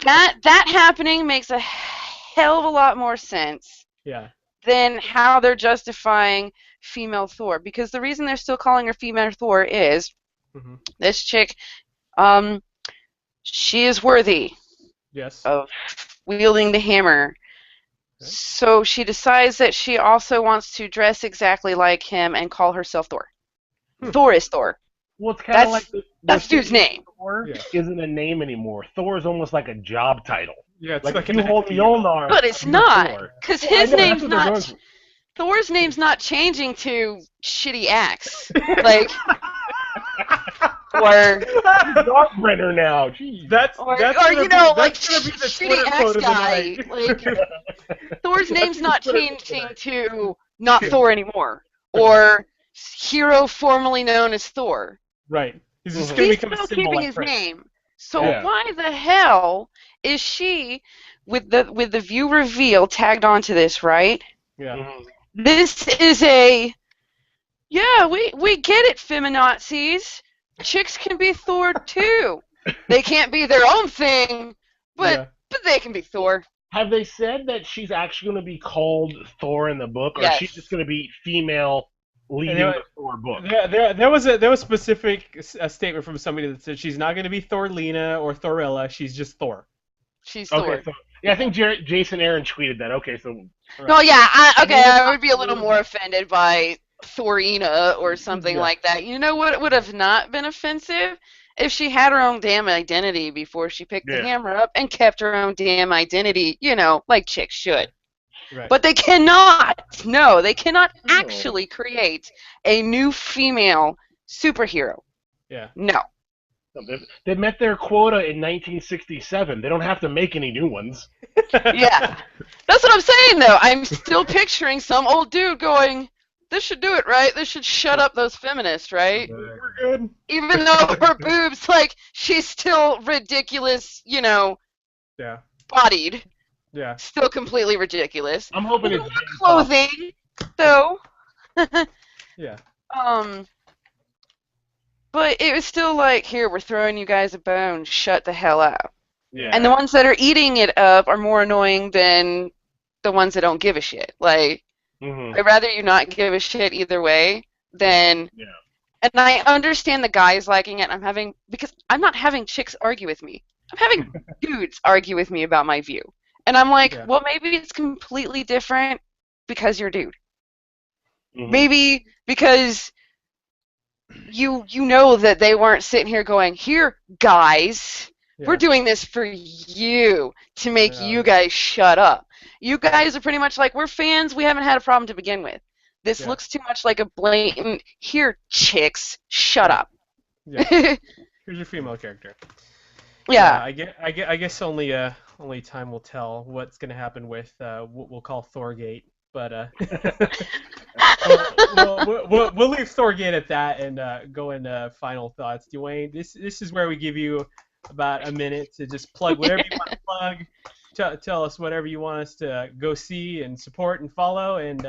That happening makes a hell of a lot more sense Yeah. than how they're justifying female Thor. Because the reason they're still calling her female Thor is Hmm. this chick, she is worthy Yes. of wielding the hammer. Okay. So she decides that she also wants to dress exactly like him and call herself Thor. Thor is Thor. Well, it's kind of like That's dude's name. Thor Yeah. isn't a name anymore. Thor is almost like a job title. Yeah, it's Like like if you an hold FTO. Mjolnir, But it's you're not, Thor. because Well, I his know, that's name's what they're going not. for. Thor's name's not changing to shitty axe, like, or Darkbrenner now. Jeez. That's or gonna you know, be, like that's gonna be the shitty Twitter quote axe of the guy. night. Like Thor's name's the not Twitter quote of the changing night. to not Thor anymore, or hero formerly known as Thor. Right. He's just Mhm. gonna He's become a still symbol keeping like his Prince. name. So Yeah. why the hell is she with the view reveal tagged onto this, right? Yeah. Mhm. This is yeah, we get it, feminazis. Chicks can be Thor too. They can't be their own thing, Yeah. but they can be Thor. Have they said that she's actually going to be called Thor in the book, or Yes. is she just going to be female leading And the Thor book? There was a specific statement from somebody that said she's not going to be Thorlina or Thorilla. She's just Thor. She's Thor. Okay, so yeah, I think Jason Aaron tweeted that. Okay, so No, yeah, I would be a little Thor- more offended by Thorina or something Yeah. like that. You know what would have not been offensive? If she had her own damn identity before she picked the Yeah. hammer up and kept her own damn identity, you know, like chicks should. Right. But they cannot. No, they cannot No. actually create a new female superhero. Yeah. No. they met their quota in 1967. They don't have to make any new ones. Yeah. That's what I'm saying, though. I'm still picturing some old dude going, this should do it, right? This should shut up those feminists, right? We're good. Even though her boobs, like, she's still ridiculous, you know, Yeah. bodied. Yeah. Still completely ridiculous. I'm hoping it's Clothing, though. Yeah. But it was still like, here, we're throwing you guys a bone. Shut the hell up. Yeah. And the ones that are eating it up are more annoying than the ones that don't give a shit. Like, Mhm. I'd rather you not give a shit either way than. Yeah. And I understand the guys liking it. Because I'm not having chicks argue with me. I'm having dudes argue with me about my view. And I'm like, Yeah. well, maybe it's completely different because you're a dude. Mhm. Maybe because you know that they weren't sitting here going, here, guys, Yeah. we're doing this for you to make Yeah. you guys shut up. You guys are pretty much like, we're fans, we haven't had a problem to begin with. This Yeah. looks too much like a blatant, here, chicks, shut Yeah. up. Yeah. Here's your female character. Yeah. I guess only time will tell what's gonna happen with what we'll call Thorgate, but we'll leave Thorgate at that and go into final thoughts. Dwayne, this is where we give you about a minute to just plug whatever you want to plug. Tell us whatever you want us to go see and support and follow, and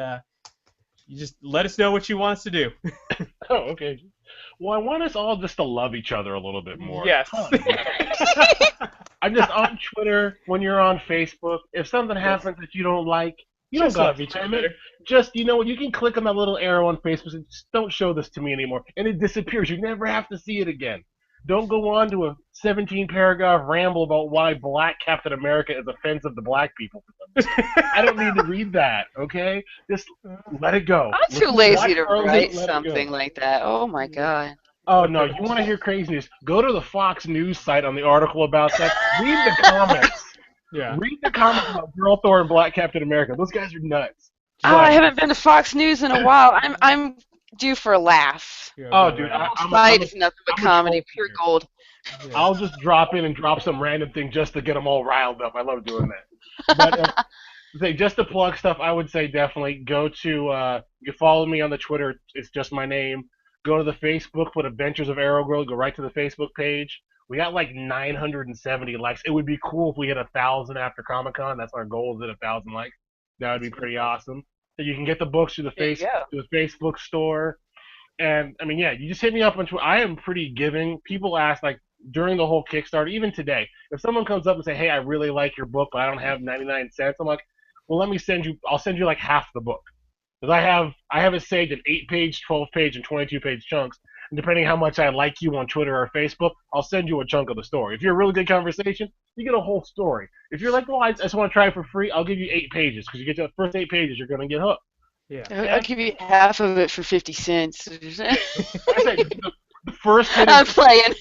you just let us know what you want us to do. Oh, okay. Well, I want us all just to love each other a little bit more. Yes. I'm just on Twitter. When you're on Facebook, if something happens that you don't like, you Just don't love gotta each spam other. it. Just, you know what, you can click on that little arrow on Facebook and just don't show this to me anymore. And it disappears. You never have to see it again. Don't go on to a 17-paragraph ramble about why black Captain America is offensive to black people. I don't need to read that, okay? Just let it go. I'm too Watch lazy to Arrow, write let it go. something like that. Oh my god. Oh, no, you want to hear crazy news? Go to the Fox News site on the article about that. Read the comments. Yeah. Read the comments about Girl Thor and Black Captain America. Those guys are nuts. Oh, I haven't been to Fox News in a while. I'm due for a laugh. Yeah, Oh, go dude, ahead. Side is nothing but I'm a comedy, troll pure fan. gold. Yeah. I'll just drop in and drop some random thing just to get them all riled up. I love doing that. But just to plug stuff, I would say definitely go to, you follow me on the Twitter. It's just my name. Go to the Facebook, put Adventures of Arrow Girl, go right to the Facebook page. We got like 970 likes. It would be cool if we hit 1,000 after Comic-Con. That's our goal, is at 1,000 likes. That would be pretty awesome. that you can get the books through There you go. the Facebook store. And I mean, yeah, you just hit me up on Twitter. I am pretty giving. People ask like during the whole Kickstarter, even today, if someone comes up and say, "Hey, I really like your book, but I don't have 99 cents," I'm like, "Well, let me send you. I'll send you like half the book because I have it saved in 8-page, 12-page, and 22-page chunks. And depending how much I like you on Twitter or Facebook, I'll send you a chunk of the story. If you're a really good conversation, you get a whole story. If you're like, well, I just want to try it for free, I'll give you 8 pages because you get to the first 8 pages, you're gonna get hooked. Yeah. I'll give you half of it for 50 cents. I say the first hit I'm playing.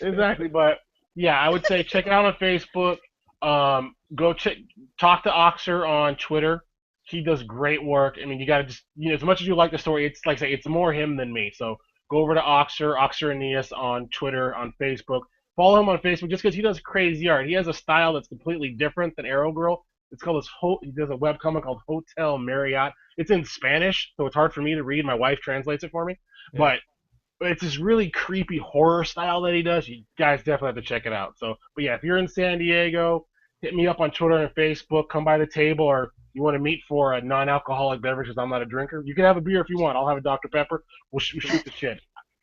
exactly, but yeah, I would say check it out on Facebook. Go talk to Oxer on Twitter. He does great work. I mean, you gotta just as much as you like the story, it's like I say, it's more him than me. So go over to Oxer Aeneas on Twitter, on Facebook. Follow him on Facebook just because he does crazy art. He has a style that's completely different than Arrow Girl. It's called he does a webcomic called Hotel Marriott. It's in Spanish, so it's hard for me to read. My wife translates it for me, Yeah. but it's this really creepy horror style that he does. You guys definitely have to check it out. So, but yeah, if you're in San Diego, hit me up on Twitter and Facebook. Come by the table, or you want to meet for a non-alcoholic beverage because I'm not a drinker. You can have a beer if you want. I'll have a Dr. Pepper. We'll shoot the shit.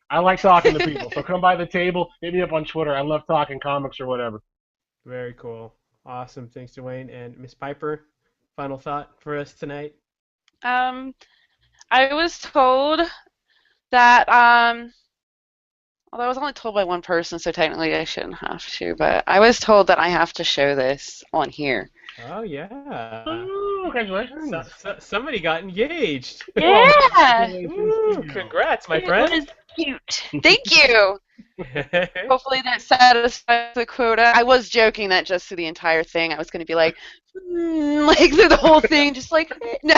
I like talking to people, so come by the table. Hit me up on Twitter. I love talking comics or whatever. Very cool. Awesome. Thanks, Dwayne. And Miss Piper, final thought for us tonight? Um, I was told that, although I was only told by one person, so technically I shouldn't have to, but I was told that I have to show this on here. Oh, yeah. Ooh, congratulations. Somebody got engaged. Yeah! Ooh, congrats, my It friend. was cute. Thank you. Hopefully that satisfies the quota. I was joking that just through the entire thing, I was going to be like, like through the whole thing, just like, no.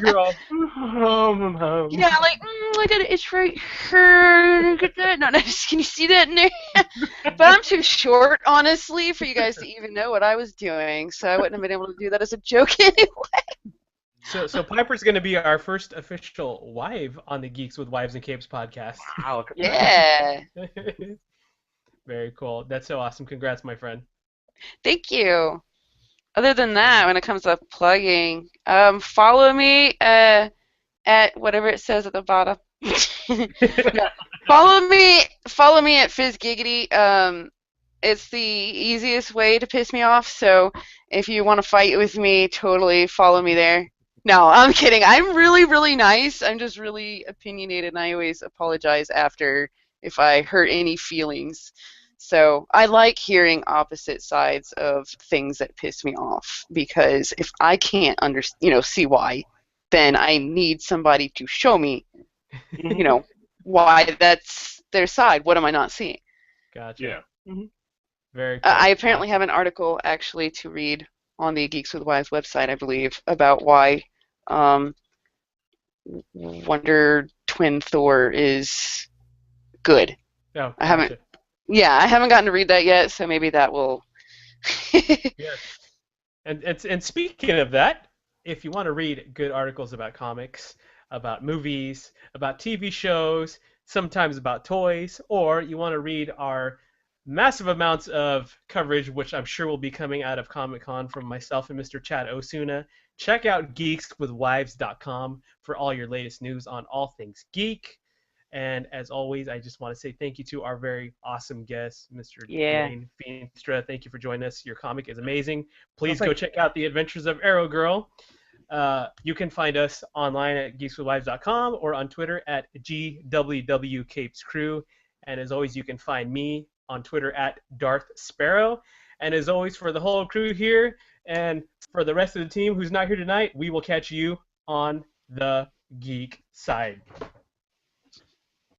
You're all, Yeah, like, I got it. It's right here. No, no, can you see that in there? But I'm too short, honestly, for you guys to even know what I was doing, so I wouldn't have been able to do that as a joke anyway. So Piper's going to be our first official wife on the Geeks with Wives and Capes podcast. wow, look at Yeah. Very cool. That's so awesome. Congrats, my friend. Thank you. Other than that, when it comes to plugging, follow me at whatever it says at the bottom. Follow me at FizzGiggity. It's the easiest way to piss me off, so if you want to fight with me, totally follow me there. No, I'm kidding. I'm really, really nice. I'm just really opinionated, and I always apologize after if I hurt any feelings. So I like hearing opposite sides of things that piss me off, because if I can't see why, then I need somebody to show me, why that's their side. What am I not seeing? Gotcha. Yeah. Very cool. I apparently have an article actually to read on the Geeks with Wives website, I believe, about why Wonder Twin Thor is good. Oh, I haven't. gotcha. Yeah, I haven't gotten to read that yet, so maybe that will. Yes. And speaking of that, if you want to read good articles about comics, about movies, about TV shows, sometimes about toys, or you want to read our massive amounts of coverage, which I'm sure will be coming out of Comic-Con from myself and Mr. Chad Osuna, check out geekswithwives.com for all your latest news on all things geek. And as always, I just want to say thank you to our very awesome guest, Mr. Yeah. Dwayne Feenstra. Thank you for joining us. Your comic is amazing. Please go check out The Adventures of Arrow Girl. You can find us online at geekswithwives.com or on Twitter at GWWCapesCrew. And as always, you can find me on Twitter at Darth Sparrow. And as always, for the whole crew here and for the rest of the team who's not here tonight, we will catch you on the geek side.